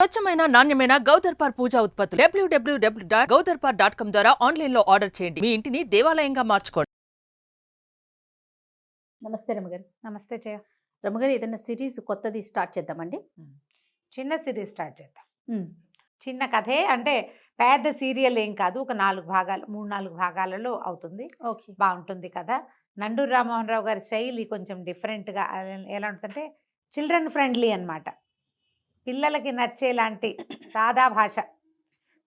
స్వచ్ఛమైన నాణ్యమైన గౌదర్పార్ పూజా ఉత్పత్తులు www.gaudarpar.com ద్వారా ఆన్లైన్ లో ఆర్డర్ చేయండి. మీ ఇంటిని దేవాలయంగా మార్చుకోండి. నమస్తే రమగారు. నమస్తే జయ. రమగారు, ఏదైనా సిరీస్ కొత్తది స్టార్ట్ చేద్దామండి. చిన్న సిరీస్ స్టార్ట్ చేద్దాం. చిన్న కథే, అంటే పెద్ద సీరియల్ ఏం కాదు, ఒక 3-4 భాగాలలో అవుతుంది. ఓకే, బాగుంటుంది కథ. నండూరి రామ్మోహన్ రావు గారి శైలి కొంచెం డిఫరెంట్గా ఎలా ఉంటుందంటే చిల్డ్రన్ ఫ్రెండ్లీ అన్నమాట. పిల్లలకి నచ్చేలాంటి సాదా భాష,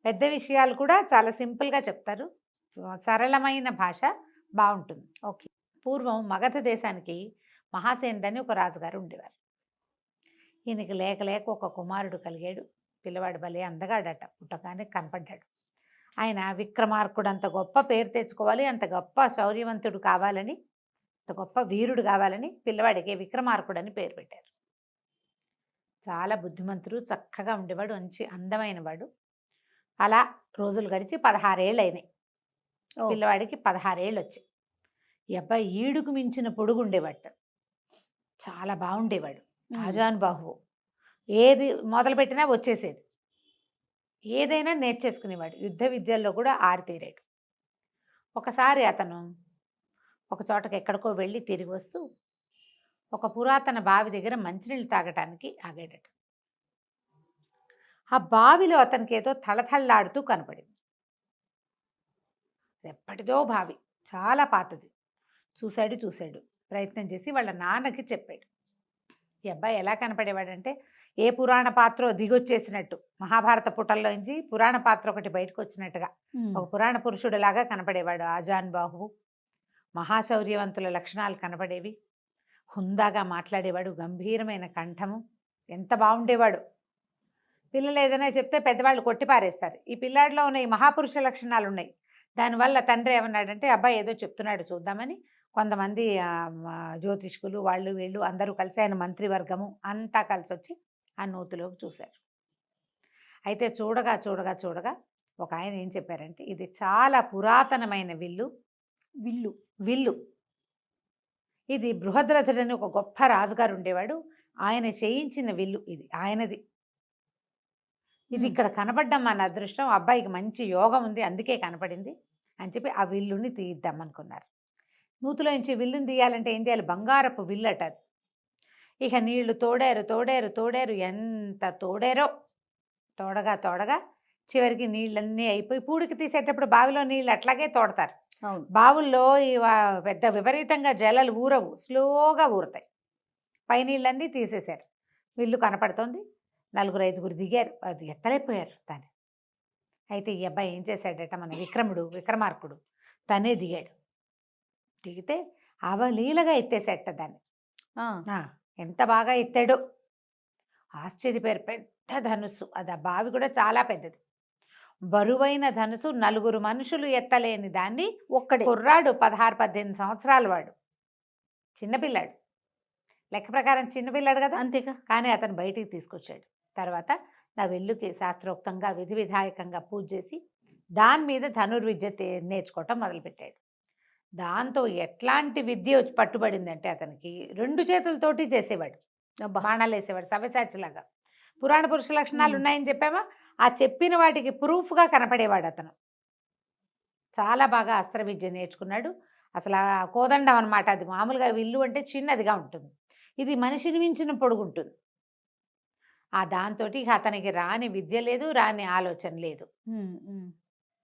పెద్ద విషయాలు కూడా చాలా సింపుల్గా చెప్తారు. సరళమైన భాష బాగుంటుంది. ఓకే. పూర్వం మగధ దేశానికి మహాసేనుడు అని ఒక రాజుగారు ఉండేవారు. ఈయనకి లేక లేక ఒక కుమారుడు కలిగాడు. పిల్లవాడు భలే అందగాడట, పుట్టగానే కనపడ్డాడు. ఆయన విక్రమార్కుడు, అంత గొప్ప పేరు తెచ్చుకోవాలి, అంత గొప్ప శౌర్యవంతుడు కావాలని, అంత గొప్ప వీరుడు కావాలని పిల్లవాడికి విక్రమార్కుడు అని పేరు పెట్టారు. చాలా బుద్ధిమంతుడు, చక్కగా ఉండేవాడు, మంచి అందమైన వాడు. అలా రోజులు గడిచి 16 ఏళ్ళు అయినాయి. పిల్లవాడికి 16 ఏళ్ళు వచ్చాయి. ఈ అబ్బాయి ఈడుకు మించిన పొడుగు ఉండేవాడు, చాలా బాగుండేవాడు, ఆజానుబాహువు. ఏది మొదలుపెట్టినా వచ్చేసేది, ఏదైనా నేర్చేసుకునేవాడు. యుద్ధ విద్యల్లో కూడా ఆరితేరాడు. ఒకసారి అతను ఒక చోటకి ఎక్కడికో వెళ్ళి తిరిగి వస్తూ ఒక పురాతన బావి దగ్గర మంచినీళ్ళు తాగటానికి ఆగాడట. ఆ బావిలో అతనికి ఏదో తళతళలాడుతూ కనపడింది. ఎప్పటిదో బావి, చాలా పాతది. చూశాడు, ప్రయత్నం చేసి వాళ్ళ నాన్నకి చెప్పాడు. ఈ అబ్బాయి ఎలా కనపడేవాడంటే ఏ పురాణ పాత్ర దిగొచ్చేసినట్టు, మహాభారత పుటల్లోంచి పురాణ పాత్ర ఒకటి బయటకు వచ్చినట్టుగా ఒక పురాణ పురుషుడిలాగా కనపడేవాడు. ఆజానుబాహువు, మహాశౌర్యవంతుల లక్షణాలు కనపడేవి. హుందాగా మాట్లాడేవాడు, గంభీరమైన కంఠము, ఎంత బాగుండేవాడు. పిల్లలు ఏదైనా చెప్తే పెద్దవాళ్ళు కొట్టిపారేస్తారు. ఈ పిల్లాడిలో ఉన్న ఈ మహాపురుష లక్షణాలు ఉన్నాయి. దానివల్ల తండ్రి ఏమన్నాడంటే, అబ్బాయి ఏదో చెప్తున్నాడు చూద్దామని కొంతమంది జ్యోతిష్కులు వాళ్ళు వీళ్ళు అందరూ కలిసి, ఆయన మంత్రివర్గము అంతా కలిసి వచ్చి ఆ నూతిలోకి చూశారు. అయితే చూడగా ఒక ఆయన ఏం చెప్పారంటే, ఇది చాలా పురాతనమైన విల్లు. ఇది బృహద్రథుడని ఒక గొప్ప రాజుగారు ఉండేవాడు, ఆయన చేయించిన విల్లు, ఇది ఆయనది. ఇది ఇక్కడ కనపడ్డం మన అదృష్టం, అబ్బాయికి మంచి యోగం ఉంది, అందుకే కనపడింది అని చెప్పి ఆ విల్లుని తీద్దామనుకున్నారు. నూతిలోంచి విల్లుని తీయాలంటే ఏం చేయాలి, బంగారపు విల్లట అది. ఇక నీళ్లు తోడారు, ఎంత తోడారో, తోడగా చివరికి నీళ్ళన్నీ అయిపోయి, పూడికి తీసేటప్పుడు బావిలో నీళ్ళు అట్లాగే తోడతారు. బావుల్లో పెద్ద విపరీతంగా జలాలు ఊరవు, స్లోగా ఊరుతాయి. పై నీళ్ళన్నీ తీసేశారు. విల్లు కనపడుతోంది. 4-5 దిగారు, అది ఎత్తలేకపోయారు దాన్ని. అయితే ఈ అబ్బాయి ఏం చేశాడట, మన విక్రమార్కుడు తనే దిగాడు. దిగితే అవలీలగా ఎత్తేసేట దాన్ని. ఎంత బాగా ఎత్తాడో, ఆశ్చర్యపోయారు. పెద్ద ధనుస్సు అది, ఆ బావి కూడా చాలా పెద్దది, బరువైన ధనుసు. 4 మనుషులు ఎత్తలేని దాన్ని ఒక్కడే కుర్రాడు, 16-18 సంవత్సరాల వాడు, చిన్నపిల్లాడు, లెక్క ప్రకారం చిన్నపిల్లాడు కదా, అంతేగా. కానీ అతను బయటికి తీసుకొచ్చాడు. తర్వాత నా వెల్లుకి శాస్త్రోక్తంగా విధి విధాయకంగా పూజ చేసి దాని మీద ధనుర్విద్య నేర్చుకోవటం మొదలుపెట్టాడు. దాంతో ఎట్లాంటి విద్య పట్టుబడిందంటే అతనికి 2 చేతులతోటి చేసేవాడు, బాణాలు వేసేవాడు, సవ్యసాచిలాగా. పురాణ పురుష లక్షణాలు ఉన్నాయని చెప్పామా, ఆ చెప్పిన వాటికి ప్రూఫ్గా కనపడేవాడు అతను. చాలా బాగా అస్త్ర విద్య నేర్చుకున్నాడు. అసలు ఆ కోదండం అనమాట, అది మామూలుగా విల్లు అంటే చిన్నదిగా ఉంటుంది, ఇది మనిషిని మించిన పొడుగుంటుంది. ఆ దాంతో అతనికి రాని విద్య లేదు, రాని ఆలోచన లేదు.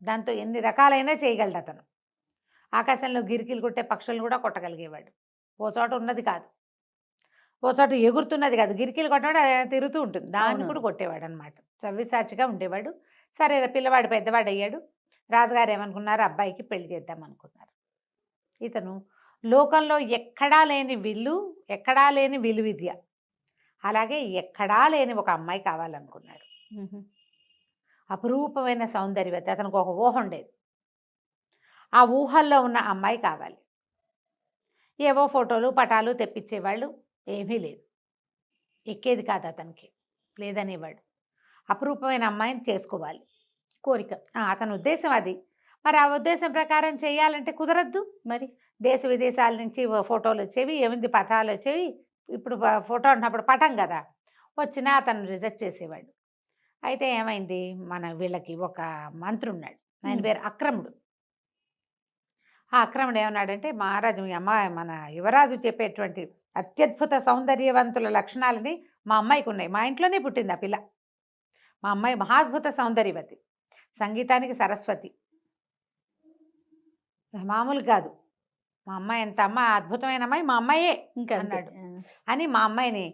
దాంతో ఎన్ని రకాలైనా చేయగలడు అతను. ఆకాశంలో గిరికీలు కొట్టే పక్షులను కూడా కొట్టగలిగేవాడు. ఓ చోట ఉన్నది కాదు, ఓ చోట ఎగురుతున్నది కాదు, గిరికీలు కొట్టవాడు తిరుగుతూ ఉంటుంది, దాన్ని కూడా కొట్టేవాడు అనమాట. సవ్యసాచిగా ఉండేవాడు. సరే, పిల్లవాడు పెద్దవాడు అయ్యాడు. రాజుగారు ఏమనుకున్నారు, అబ్బాయికి పెళ్లి చేద్దాం అనుకున్నారు. ఇతను లోకంలో ఎక్కడా లేని విలు విద్య, అలాగే ఎక్కడా లేని ఒక అమ్మాయి కావాలనుకున్నాడు. అపురూపమైన సౌందర్యవతి, అతనికి ఒక ఊహ ఉండేది. ఆ ఊహల్లో ఉన్న అమ్మాయి కావాలి. ఏవో ఫోటోలు పటాలు తెప్పించేవాళ్ళు, ఏమీ లేదు, ఎక్కేది కాదు అతనికి, లేదనేవాడు. అపురూపమైన అమ్మాయిని చేసుకోవాలి కోరిక, అతని ఉద్దేశం అది. మరి ఆ ఉద్దేశం ప్రకారం చేయాలంటే కుదరద్దు. మరి దేశ విదేశాల నుంచి ఫోటోలు వచ్చేవి, ఏముంది పటాలు వచ్చేవి. ఇప్పుడు ఫోటో అన్నప్పుడు పటం కదా, వచ్చినా అతను రిజెక్ట్ చేసేవాడు. అయితే ఏమైంది, మన వీళ్ళకి ఒక మంత్రి ఉన్నాడు, ఆయన పేరు అక్రముడు. ఆ అక్రముడు ఏమన్నాడంటే, మహారాజు మీ అమ్మాయి మన యువరాజు చెప్పేటువంటి అత్యద్భుత సౌందర్యవంతుల లక్షణాలని మా అమ్మాయికి ఉన్నాయి. మా ఇంట్లోనే పుట్టింది ఆ పిల్ల. మా అమ్మాయి మహాద్భుత సౌందర్యవతి, సంగీతానికి సరస్వతి, మామూలు కాదు. మా అమ్మాయి ఎంత అద్భుతమైన అమ్మాయి మా అమ్మాయే ఇంకా అన్నాడు. అని మా అమ్మాయిని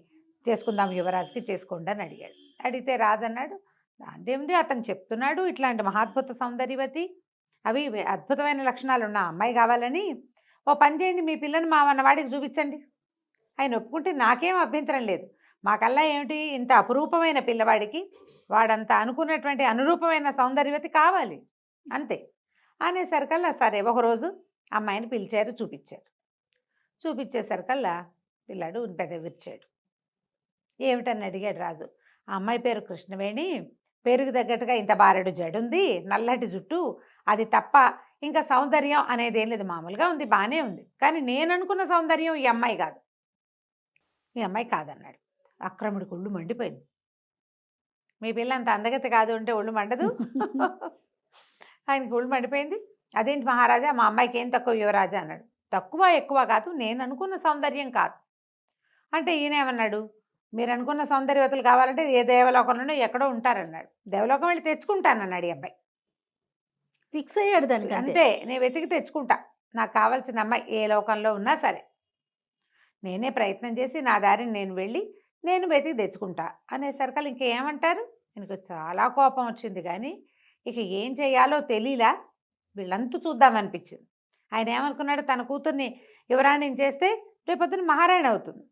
చేసుకుందాం యువరాజుకి, చేసుకోండి అని అడిగాడు. అడిగితే రాజు అన్నాడు, దాందేముంది, అతను చెప్తున్నాడు ఇట్లాంటి మహాద్భుత సౌందర్యవతి, అవి అద్భుతమైన లక్షణాలు ఉన్న అమ్మాయి కావాలని, ఓ పని చేయండి, మీ పిల్లని మా అన్నవాడికి చూపించండి. ఆయన ఒప్పుకుంటే నాకేం అభ్యంతరం లేదు. మాకల్లా ఏమిటి, ఇంత అపురూపమైన పిల్లవాడికి వాడంత అనుకున్నటువంటి అనురూపమైన సౌందర్యవతి కావాలి అంతే అనేసరికల్లా సరే ఒకరోజు అమ్మాయిని పిలిచారు, చూపించేసరికల్లా పిల్లాడు పెద్ద విరిచాడు. ఏమిటని అడిగాడు రాజు. ఆ అమ్మాయి పేరు కృష్ణవేణి, పేరుకు తగ్గట్టుగా ఇంత బారెడు జడుంది, నల్లటి జుట్టు, అది తప్ప ఇంకా సౌందర్యం అనేది ఏం లేదు, మామూలుగా ఉంది, బాగానే ఉంది, కానీ నేను అనుకున్న సౌందర్యం ఈ అమ్మాయి కాదు, ఈ అమ్మాయి కాదన్నాడు. అక్రముడికి ఒళ్ళు మండిపోయింది. మీ పిల్ల అంత అందగతి కాదు అంటే ఒళ్ళు మండదు. ఆయనకి ఒళ్ళు మండిపోయింది. అదేంటి మహారాజా, మా అమ్మాయికి ఏం తక్కువ యువరాజా అన్నాడు. తక్కువ ఎక్కువ కాదు, నేను అనుకున్న సౌందర్యం కాదు అంటే ఈయన ఏమన్నాడు, మీరు అనుకున్న సౌందర్యవతులు కావాలంటే ఏ దేవలోకంలోనో ఎక్కడో ఉంటారన్నాడు. దేవలోకం వెళ్ళి తెచ్చుకుంటానన్నాడు ఈ అబ్బాయి. ఫిక్స్ అయ్యాడు దానికి. అంతే, నేను వెతికి తెచ్చుకుంటా, నాకు కావాల్సిన అమ్మాయి ఏ లోకంలో ఉన్నా సరే నేనే ప్రయత్నం చేసి నా దారిని నేను వెళ్ళి నేను వెతికి తెచ్చుకుంటా అనేసరికల్ ఇంకేమంటారు. எனக்கு చాలా కోపం వచ్చింది, కానీ ఇక ఏం చేయాలో తెలియలా, వీళ్ళంతా చూద్దామనిపించింది. ఆయన ఏమనుకున్నాడు, తన కూతుర్ని యువరాణిని చేస్తే రేపొద్దున మహారాణి అవుతుంది,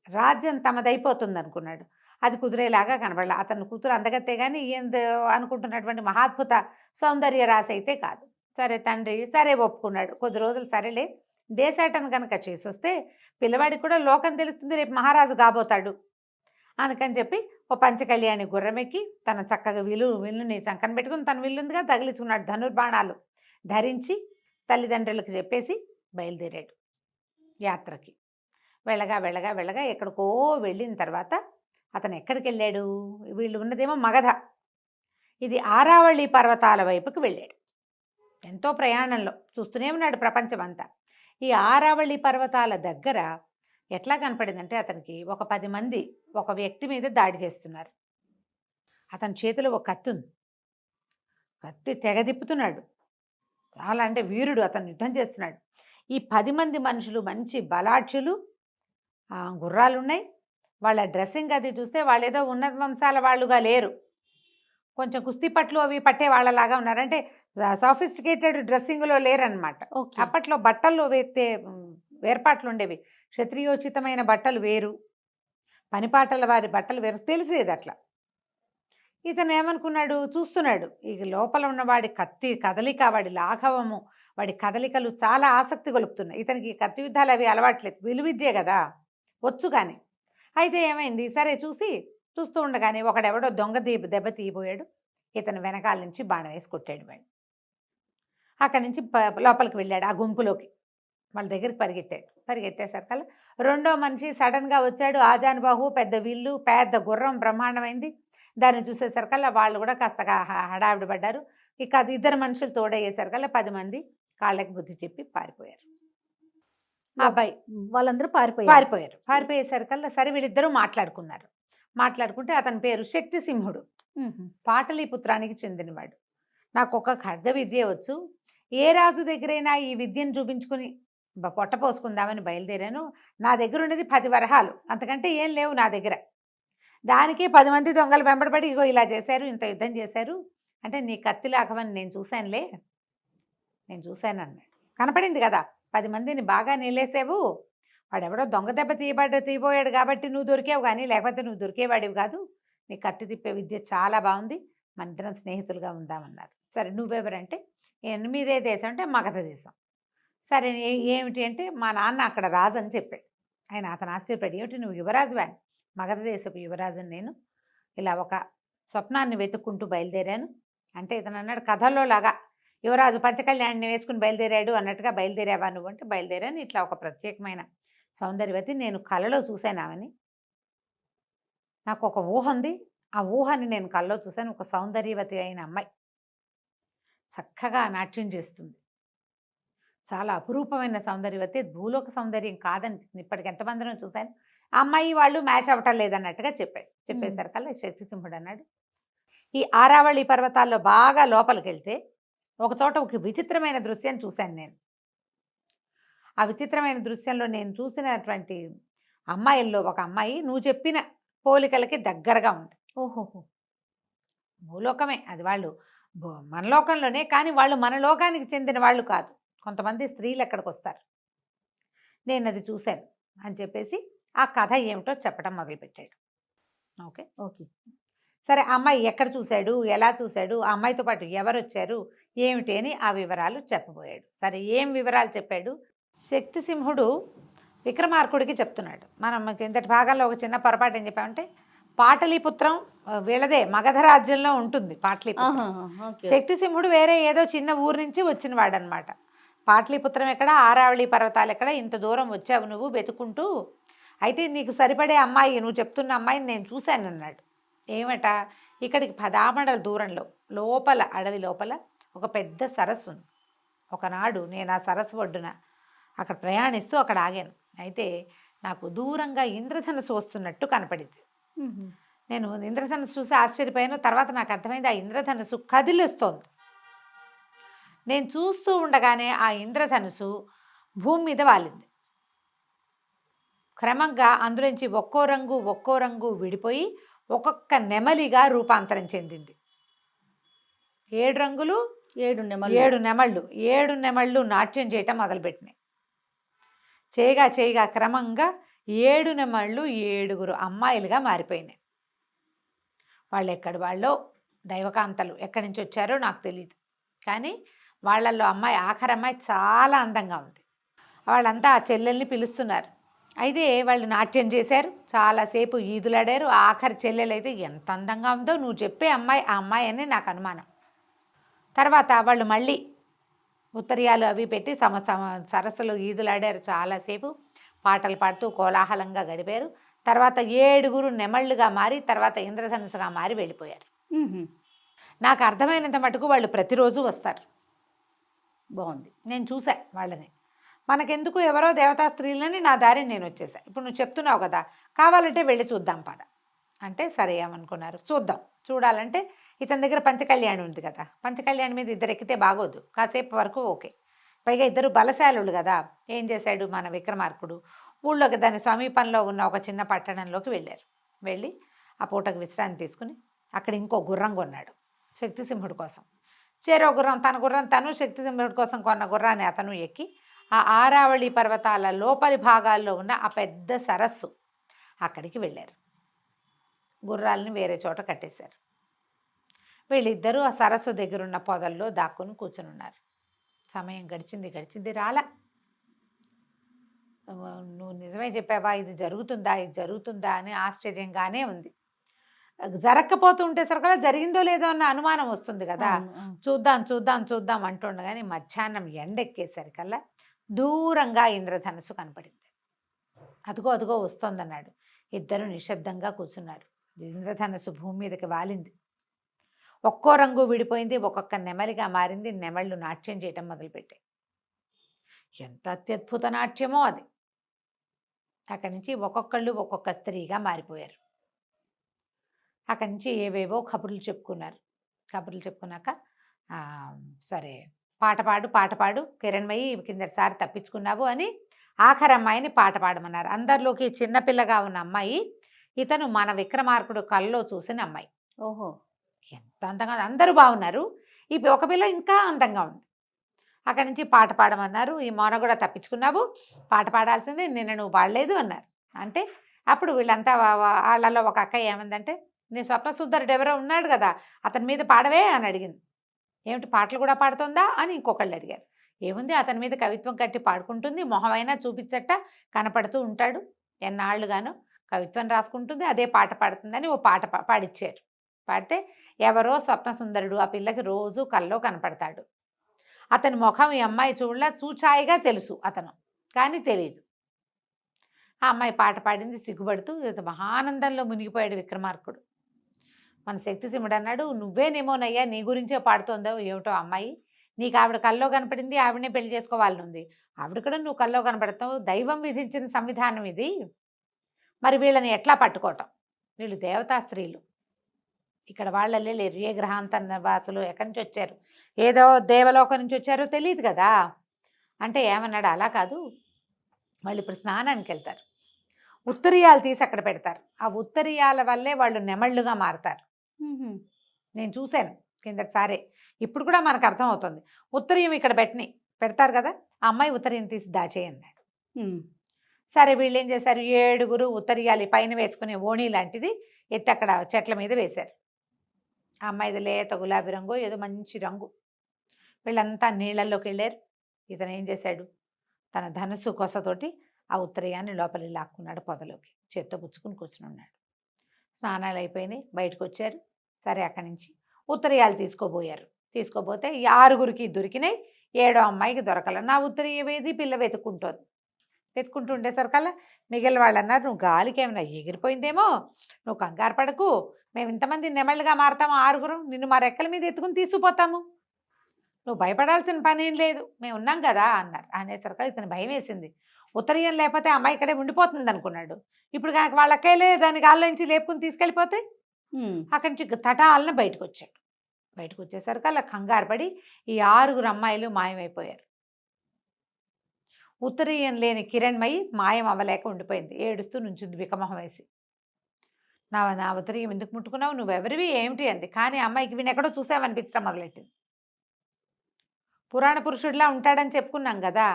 రాజ్యం తమదైపోతుంది అనుకున్నాడు. అది కుదిరేలాగా కనబడలే. అతని కూతురు అందగతే కానీ ఈయన అనుకుంటున్నటువంటి మహాద్భుత సౌందర్య రాశి అయితే కాదు. సరే తండ్రి సరే ఒప్పుకున్నాడు. కొద్ది రోజులు సరేలే, దేశాటను కనుక చేసి వస్తే పిల్లవాడికి కూడా లోకం తెలుస్తుంది, రేపు మహారాజు కాబోతాడు అందుకని చెప్పి ఓ పంచకళ్యాణి గుర్రమెక్కి తన చక్కగా విల్లుని చంకన పెట్టుకుని, తన విల్లుందిగా తగిలించుకున్నాడు, ధనుర్బాణాలు ధరించి తల్లిదండ్రులకు చెప్పేసి బయలుదేరాడు యాత్రకి. వెళ్ళగా ఎక్కడికో వెళ్ళిన తర్వాత అతను ఎక్కడికి వెళ్ళాడు, వీళ్ళు ఉన్నదేమో మగధ, ఇది ఆరావళి పర్వతాల వైపుకి వెళ్ళాడు. ఎంతో ప్రయాణంలో చూస్తూనే ఉన్నాడు ప్రపంచం అంతా. ఈ ఆరావళి పర్వతాల దగ్గర ఎట్లా కనపడిందంటే అతనికి ఒక 10 మంది ఒక వ్యక్తి మీద దాడి చేస్తున్నారు. అతని చేతిలో ఒక కత్తి ఉంది, కత్తి తెగదిప్పుతున్నాడు, చాలా అంటే వీరుడు, అతను యుద్ధం చేస్తున్నాడు. ఈ 10 మంది మనుషులు మంచి బలాఢ్యులు, గుర్రాలు ఉన్నాయి, వాళ్ళ డ్రెస్సింగ్ అది చూస్తే వాళ్ళు ఏదో ఉన్నత వంశాల వాళ్ళుగా లేరు, కొంచెం కుస్తీ పట్లు అవి పట్టే వాళ్ళలాగా ఉన్నారు, అంటే సాఫిస్టికేటెడ్ డ్రెస్సింగ్లో లేరనమాట. అప్పట్లో బట్టల్లో వేర్పాట్లు ఉండేవి, క్షత్రియోచితమైన బట్టలు వేరు, పనిపాటల వారి బట్టలు వేరు, తెలిసేది అట్లా. ఇతను ఏమనుకున్నాడు, చూస్తున్నాడు ఈ లోపల ఉన్న వాడి కత్తి కదలిక, వాడి లాఘవము, వాడి కదలికలు చాలా ఆసక్తి గొలుపుతున్నాయి. ఇతనికి కత్తి యుద్ధాలు అవి అలవాట్లేదు, విలువిద్యే కదా వచ్చు. కానీ అయితే ఏమైంది, సరే చూస్తూ ఉండగానే ఒకడెవడో దొంగ దెబ్బ తీయబోయాడు, ఇతను వెనకాల నుంచి బాణం వేసి కొట్టాడు. వాడు అక్కడి నుంచి లోపలికి వెళ్ళాడు, ఆ గుంపులోకి వాళ్ళ దగ్గరికి పరిగెత్తేసరికల్లా రెండో మనిషి సడన్గా వచ్చాడు, ఆజానుబాహు, పెద్ద విల్లు, పెద్ద గుర్రం, బ్రహ్మాండమైంది. దాన్ని చూసేసరికల్లా వాళ్ళు కూడా కాస్త హడావిడి పడ్డారు. ఇక అది 2 మనుషులు తోడయ్యేసరికల్లా 10 మంది కాళ్ళకి బుద్ధి చెప్పి పారిపోయారు. అబ్బాయి వాళ్ళందరూ పారిపోయేసరికల్లా సరే వీళ్ళిద్దరూ మాట్లాడుకుంటే అతని పేరు శక్తిసింహుడు, పాటలీపుత్రానికి చెందినవాడు. నాకు ఒక ఖడ్గ విద్య వచ్చు, ఏ రాజు దగ్గరైనా ఈ విద్యను చూపించుకుని పొట్ట పోసుకుందామని బయలుదేరాను. నా దగ్గర ఉన్నది 10 వరహాలు, అంతకంటే ఏం లేవు నా దగ్గర. దానికి 10 మంది దొంగలు వెంబడబడి ఇగో ఇలా చేశారు, ఇంత యుద్ధం చేశారు అంటే నీ కత్తి లాఘవని నేను చూశాను అన్నాడు. కనపడింది కదా 10 మందిని బాగా నిలేసావు, వాడెవడో దొంగ దెబ్బ తీయబోయాడు కాబట్టి నువ్వు దొరికావు, కానీ లేకపోతే నువ్వు దొరికేవాడివి కాదు, నీ కత్తి తిప్పే విద్య చాలా బాగుంది, మన ఇద్దరం స్నేహితులుగా ఉందామన్నారు. సరే నువ్వెవరంటే ఎనిమిదే దేశం అంటే మగధ దేశం. సరే ఏమిటి అంటే మా నాన్న అక్కడ రాజు అని చెప్పాడు. అతను ఆశ్చర్యపడి, ఏమిటి నువ్వు యువరాజువా? మగధ దేశపు యువరాజుని నేను, ఇలా ఒక స్వప్నాన్ని వెతుక్కుంటూ బయలుదేరాను అంటే ఇతను అన్నాడు కథల్లో లాగా యువరాజు పంచకళ్యాణిని వేసుకుని బయలుదేరాడు అన్నట్టుగా, బయలుదేరావా నువ్వు అంటే బయలుదేరాను, ఇట్లా ఒక ప్రత్యేకమైన సౌందర్యవతి నేను కలలో చూశానామని నాకు ఒక ఊహ ఉంది, ఆ ఊహని నేను కల్లో చూశాను. ఒక సౌందర్యవతి అయిన అమ్మాయి చక్కగా నాట్యం చేస్తుంది. చాలా అపురూపమైన సౌందర్యవతి, భూలోక సౌందర్యం కాదనిపిస్తుంది. ఇప్పటికి ఎంతమందినో చూశాను. ఆ అమ్మాయి వాళ్ళు మ్యాచ్ అవ్వటం లేదన్నట్టుగా చెప్పాడు. చెప్పేసరికల్లా శక్తిసింహుడు అన్నాడు, ఈ ఆరావళి పర్వతాల్లో బాగా లోపలికి వెళ్తే ఒక చోట ఒక విచిత్రమైన దృశ్యం చూశాను నేను. ఆ విచిత్రమైన దృశ్యంలో నేను చూసినటువంటి అమ్మాయిల్లో ఒక అమ్మాయి నువ్వు చెప్పిన పోలికలకి దగ్గరగా ఉంది. ఓహోహో. భూలోకమే అది, వాళ్ళు మన లోకంలోనే, కానీ వాళ్ళు మన లోకానికి చెందిన వాళ్ళు కాదు. కొంతమంది స్త్రీలు ఎక్కడికి వస్తారు, నేను అది చూశాను అని చెప్పేసి ఆ కథ ఏమిటో చెప్పడం మొదలుపెట్టాడు. Okay okay. సరే, ఆ అమ్మాయి ఎక్కడ చూశాడు, ఎలా చూశాడు, ఆ అమ్మాయితో పాటు ఎవరు వచ్చారు, ఏమిటి అని ఆ వివరాలు చెప్పబోయాడు. సరే, ఏం వివరాలు చెప్పాడు? శక్తిసింహుడు విక్రమార్కుడికి చెప్తున్నాడు. మనం ఇంతటి భాగంలో ఒక చిన్న పొరపాటు ఏం చెప్పామంటే, పాటలీపుత్రం వీళ్ళదే, మగధ రాజ్యంలో ఉంటుంది పాటలీపుత్రం. శక్తిసింహుడు వేరే ఏదో చిన్న ఊరు నుంచి వచ్చిన వాడనమాట. పాటలీపుత్రం ఎక్కడ, ఆరావళి పర్వతాలు ఎక్కడ, ఇంత దూరం వచ్చావు నువ్వు వెతుకుంటూ, అయితే నీకు సరిపడే అమ్మాయి, నువ్వు చెప్తున్న అమ్మాయిని నేను చూశాను అన్నాడు. ఏమట, ఇక్కడికి 10 ఆమడల దూరంలో లోపల, అడవి లోపల ఒక పెద్ద సరస్సు ఉంది. ఒకనాడు నేను ఆ సరస్సు ఒడ్డున అక్కడ ప్రయాణిస్తూ అక్కడ ఆగాను. అయితే నాకు దూరంగా ఇంద్రధనుసు వస్తున్నట్టు కనపడింది. నేను ఇంద్రధనుసు చూసి ఆశ్చర్యపోయాను. తర్వాత నాకు అర్థమైంది, ఆ ఇంద్రధనుసు కదిలిస్తోంది. నేను చూస్తూ ఉండగానే ఆ ఇంద్రధనుసు భూమి మీద వాలింది. క్రమంగా అందులోంచి ఒక్కో రంగు విడిపోయి ఒక్కొక్క నెమలిగా రూపాంతరం చెందింది. 7 రంగులు, 7 నెమళ్ళు, 7 నెమళ్ళు నాట్యం చేయటం మొదలుపెట్టినాయి. చేయగా క్రమంగా 7 నెమళ్ళు 7 అమ్మాయిలుగా మారిపోయినాయి. వాళ్ళు ఎక్కడి వాళ్ళో, దైవకాంతలు, ఎక్కడి నుంచి వచ్చారో నాకు తెలియదు. కానీ వాళ్ళల్లో ఆఖరి అమ్మాయి చాలా అందంగా ఉంది. వాళ్ళంతా ఆ చెల్లెల్ని పిలుస్తున్నారు. అయితే వాళ్ళు నాట్యం చేశారు, చాలాసేపు ఈదులాడారు. ఆఖరి చెల్లెలైతే ఎంత అందంగా ఉందో, నువ్వు చెప్పే అమ్మాయి ఆ అమ్మాయి అని నాకు అనుమానం. తర్వాత వాళ్ళు మళ్ళీ ఉత్తరీయాలు అవి పెట్టి సరస్సులో ఈదులాడారు, చాలాసేపు పాటలు పాడుతూ కోలాహలంగా గడిపారు. తర్వాత 7 నెమళ్ళుగా మారి, తర్వాత ఇంద్రధనుసుగా మారి వెళ్ళిపోయారు. నాకు అర్థమైనంత మటుకు వాళ్ళు ప్రతిరోజు వస్తారు. బాగుంది. నేను చూసా వాళ్ళని. మనకెందుకు, ఎవరో దేవతా స్త్రీలని నా దారిని నేను వచ్చేసా. ఇప్పుడు నువ్వు చెప్తున్నావు కదా, కావాలంటే వెళ్ళి చూద్దాం పద అంటే, సరే ఏమనుకున్నారు, చూద్దాం. చూడాలంటే ఇతని దగ్గర పంచకళ్యాణి ఉంది కదా, పంచకళ్యాణి మీద ఇద్దరు ఎక్కితే బాగోదు, కాసేపు వరకు ఓకే. పైగా ఇద్దరు బలశాలుడు కదా. ఏం చేశాడు మన విక్రమార్కుడు, ఊళ్ళోకి దాని సమీపంలో ఉన్న ఒక చిన్న పట్టణంలోకి వెళ్ళారు. వెళ్ళి ఆ పూటకు విశ్రాంతి తీసుకుని అక్కడ ఇంకో గుర్రం కొన్నాడు శక్తిసింహుడి కోసం. చేరో గుర్రం, తన గుర్రం తను, శక్తిసింహుడి కోసం కొన్న గుర్రాన్ని అతను ఎక్కి ఆ ఆరావళి పర్వతాల లోపలి భాగాల్లో ఉన్న ఆ పెద్ద సరస్సు అక్కడికి వెళ్ళారు. గుర్రాలని వేరే చోట కట్టేశారు. వీళ్ళిద్దరూ ఆ సరస్సు దగ్గరున్న పొదల్లో దాక్కుని కూర్చుని ఉన్నారు. సమయం గడిచింది రాలా. నువ్వు నిజమే చెప్పావా, ఇది జరుగుతుందా అని ఆశ్చర్యంగానే ఉంది. జరగకపోతుంటే సరికల్లా జరిగిందో లేదో అన్న అనుమానం వస్తుంది కదా. చూద్దాం అంటుండగానే మధ్యాహ్నం ఎండెక్కేసరికల్లా దూరంగా ఇంద్రధనుసు కనపడింది. అదుగో వస్తోందన్నాడు. ఇద్దరు నిశ్శబ్దంగా కూర్చున్నారు. ఇంద్రధనుసు భూమి మీదకి వాలింది. ఒక్కో రంగు విడిపోయింది, ఒక్కొక్క నెమలిగా మారింది. నెమళ్ళు నాట్యం చేయటం మొదలుపెట్టాయి. ఎంత అత్యద్భుత నాట్యమో అది. అక్కడి నుంచి ఒక్కొక్కళ్ళు ఒక్కొక్క స్త్రీగా మారిపోయారు. అక్కడి నుంచి ఏవేవో కబుర్లు చెప్పుకున్నాక సరే పాట పాడు కిరణ్మయి, కిందటిసారి తప్పించుకున్నావు అని ఆఖరి అమ్మాయిని పాట పాడమన్నారు. అందరిలోకి చిన్నపిల్లగా ఉన్న అమ్మాయి ఇతను మన విక్రమార్కుడు కల్లో చూసిన అమ్మాయి. ఓహో, ఎంత అందంగా, అందరూ బాగున్నారు. ఈ ఒక పిల్ల ఇంకా అందంగా ఉంది. అక్కడి నుంచి పాట పాడమన్నారు. ఈ మౌన కూడా తప్పించుకున్నావు, పాట పాడాల్సిందే, నిన్న నువ్వు పాడలేదు అన్నారు. అంటే అప్పుడు వీళ్ళంతా వాళ్ళలో ఒక అక్క ఏమందంటే, నీ స్వప్నసుందరుడు ఎవరో ఉన్నాడు కదా, అతని మీద పాడవే అని అడిగింది. ఏమిటి పాటలు కూడా పాడుతుందా అని ఇంకొకళ్ళు అడిగారు. ఏముంది, అతని మీద కవిత్వం కట్టి పాడుకుంటుంది, మొహమైనా చూపించట కనపడుతూ ఉంటాడు, ఎన్నాళ్ళుగానో కవిత్వం రాసుకుంటుంది, అదే పాట పాడుతుందని ఓ పాట పాడిచ్చారు. పాడితే ఎవరో స్వప్నసుందరుడు ఆ పిల్లకి రోజు కల్లో కనపడతాడు. అతని ముఖం ఈ అమ్మాయి చూడలా, చూచాయిగా తెలుసు అతను, కానీ తెలియదు. ఆ అమ్మాయి పాట పాడింది. సిగ్గుపడుతూ మహానందంలో మునిగిపోయాడు విక్రమార్కుడు. మన శక్తిసింహుడు అన్నాడు, నువ్వేనేమోనయ్యా నీ గురించే పాడుతోందో ఏమిటో అమ్మాయి, నీకు ఆవిడ కల్లో కనపడింది, ఆవిడనే పెళ్లి చేసుకోవాలని ఉంది, ఆవిడ కూడా నువ్వు కల్లో కనపడతావు, దైవం విధించిన సంవిధానం ఇది, మరి వీళ్ళని ఎట్లా పట్టుకోవటం, వీళ్ళు దేవతా స్త్రీలు, ఇక్కడ వాళ్ళే లేరు, ఏ గ్రహాంతర వాసులు ఎక్కడి నుంచి వచ్చారు, ఏదో దేవలోకం నుంచి వచ్చారో తెలియదు కదా అంటే ఏమన్నాడు, అలా కాదు, వాళ్ళు ఇప్పుడు స్నానానికి వెళ్తారు, ఉత్తరీయాలు తీసి అక్కడ పెడతారు, ఆ ఉత్తరీయాల వల్లే వాళ్ళు నెమళ్ళుగా మారుతారు. నేను చూశాను కిందటిసారే, ఇప్పుడు కూడా మనకు అర్థమవుతుంది. ఉత్తరీయం ఇక్కడ పెడతారు కదా, ఆ అమ్మాయి ఉత్తరీయం తీసి దాచేయన్నాడు. సరే వీళ్ళు ఏం చేశారు, 7 ఉత్తరీయాలు పైన వేసుకునే ఓణి లాంటిది ఎత్తి అక్కడ చెట్ల మీద వేశారు. ఆ అమ్మాయిది లేత గులాబీ రంగు, ఏదో మంచి రంగు. వీళ్ళంతా నీళ్ళల్లోకి వెళ్ళారు. ఇతను ఏం చేశాడు, తన ధనుసు కొసతోటి ఆ ఉత్తరీయాన్ని లోపలికి లాక్కున్నాడు, పొదలోకి చేత్తో పుచ్చుకుని కూర్చుని ఉన్నాడు. స్నానాలు అయిపోయినాయి, బయటకు వచ్చారు. సరే అక్కడి నుంచి ఉత్తరీయాలు తీసుకోబోతే ఈ 6 దొరికినాయి, 7వ అమ్మాయికి దొరకల. నా ఉత్తరీయం ఏది, పిల్ల వెతుక్కుంటూ ఉండేసరికల్లా మిగిలిన వాళ్ళు అన్నారు, నువ్వు గాలికి ఏమైనా ఎగిరిపోయిందేమో, నువ్వు కంగారు పడకు, మేము ఇంతమంది నెమళ్ళుగా మారుతాము, 6 నిన్ను మా రెక్కల మీద ఎత్తుకుని తీసుకుపోతాము, నువ్వు భయపడాల్సిన పని ఏం లేదు, మేము ఉన్నాం కదా అన్నారు. అనేసరికల్లా ఇతను భయం వేసింది. ఉత్తరీయం లేకపోతే అమ్మాయి ఇక్కడే ఉండిపోతుంది అనుకున్నాడు. ఇప్పుడు కనుక వాళ్ళ అక్కలే దాని గాల్లో నుంచి లేపుకుని తీసుకెళ్ళిపోతే అక్కడి నుంచి తటాలన బయటకు వచ్చేసరికి అలా కంగారు పడి ఈ 6 అమ్మాయిలు మాయమైపోయారు. ఉత్తరీయం లేని కిరణ్మయి మాయం అవ్వలేక ఉండిపోయింది, ఏడుస్తూ నుంచుంది వికమొహం వేసి. నా ఉత్తరీయం ఎందుకు ముట్టుకున్నావు, నువ్వెవరివి ఏమిటి అంది. కానీ అమ్మాయికి వీని ఎక్కడో చూసామనిపించడం మొదలెట్టింది. పురాణ పురుషుడిలా ఉంటాడని చెప్పుకున్నాం కదా.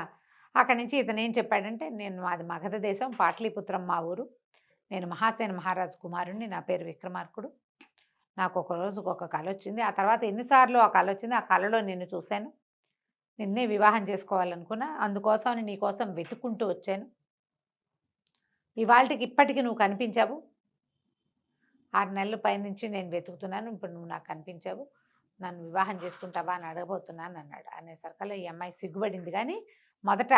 అక్కడి నుంచి ఇతను ఏం చెప్పాడంటే, మాది మగధ దేశం, పాట్లీపుత్రం మా ఊరు, నేను మహాసేన మహారాజు కుమారుణ్ణి, నా పేరు విక్రమార్కుడు, నాకు ఒక రోజుకు ఒక కళ వచ్చింది, ఆ తర్వాత ఎన్నిసార్లు ఆ కళ వచ్చింది, ఆ కళలో నిన్ను చూశాను, నిన్నే వివాహం చేసుకోవాలనుకున్నా, అందుకోసం నీకోసం వెతుక్కుంటూ వచ్చాను, ఇవాళకి ఇప్పటికి నువ్వు కనిపించావు, 6 నెలల పైనుంచి నేను వెతుకుతున్నాను, ఇప్పుడు నువ్వు నాకు కనిపించావు, నన్ను వివాహం చేసుకుంటావా అని అడగబోతున్నాను అన్నాడు. అనేసరికల్లా ఈ అమ్మాయి సిగ్గుపడింది, కానీ మొదట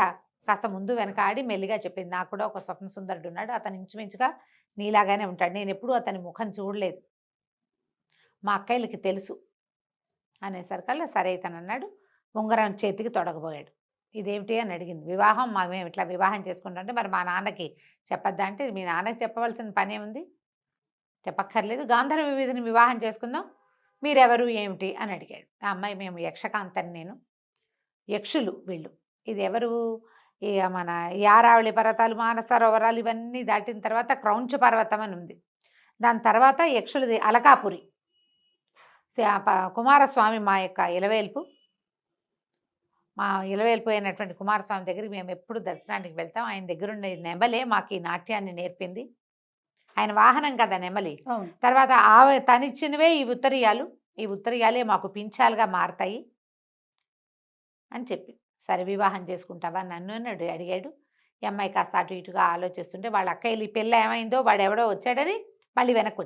కాస్త ముందు వెనక ఆడి మెల్లిగా చెప్పింది, నాకు కూడా ఒక స్వప్న సుందరుడు ఉన్నాడు, అతను ఇంచుమించుగా నీలాగానే ఉంటాడు, నేను ఎప్పుడూ అతని ముఖం చూడలేదు, మా అక్కయ్యలకి తెలుసు. అనేసరికల్లా సరే ఇతను అన్నాడు, ఉంగరం చేతికి తొడగబోయాడు. ఇదేమిటి అని అడిగింది. వివాహం మేము ఇట్లా వివాహం చేసుకుంటామంటే మరి మా నాన్నకి చెప్పొద్దా అంటే, మీ నాన్నకి చెప్పవలసిన పనే ఉంది, చెప్పక్కర్లేదు, గాంధర్వ విధిని వివాహం చేసుకుందాం, మీరెవరు ఏమిటి అని అడిగాడు. ఆ అమ్మాయి, మేము యక్షకాంతని, నేను యక్షులు వీళ్ళు, ఇది ఎవరు, మన యారావళి పర్వతాలు, మానసరోవరాలు ఇవన్నీ దాటిన తర్వాత క్రౌంచ పర్వతం అని ఉంది, దాని తర్వాత యక్షులది అలకాపురి, కుమారస్వామి మా యొక్క ఇలవేల్పు, మా ఇలవేల్పు అయినటువంటి కుమారస్వామి దగ్గరికి మేము ఎప్పుడు దర్శనానికి వెళ్తాం, ఆయన దగ్గరుండే నెమలే మాకు ఈ నాట్యాన్ని నేర్పింది, ఆయన వాహనం కదా నెమలి. తర్వాత తనిచ్చినవే ఈ ఉత్తరీయాలే మాకు పింఛాలుగా మారతాయి అని చెప్పి, సరే వివాహం చేసుకుంటావా నన్ను అని అడిగాడు. ఈ అమ్మాయి కాస్త అటు ఇటుగా ఆలోచిస్తుంటే వాళ్ళ అక్కయ్యలు ఈ పిల్ల ఏమైందో, వాడెవడో వచ్చాడని మళ్ళీ వెనక్కి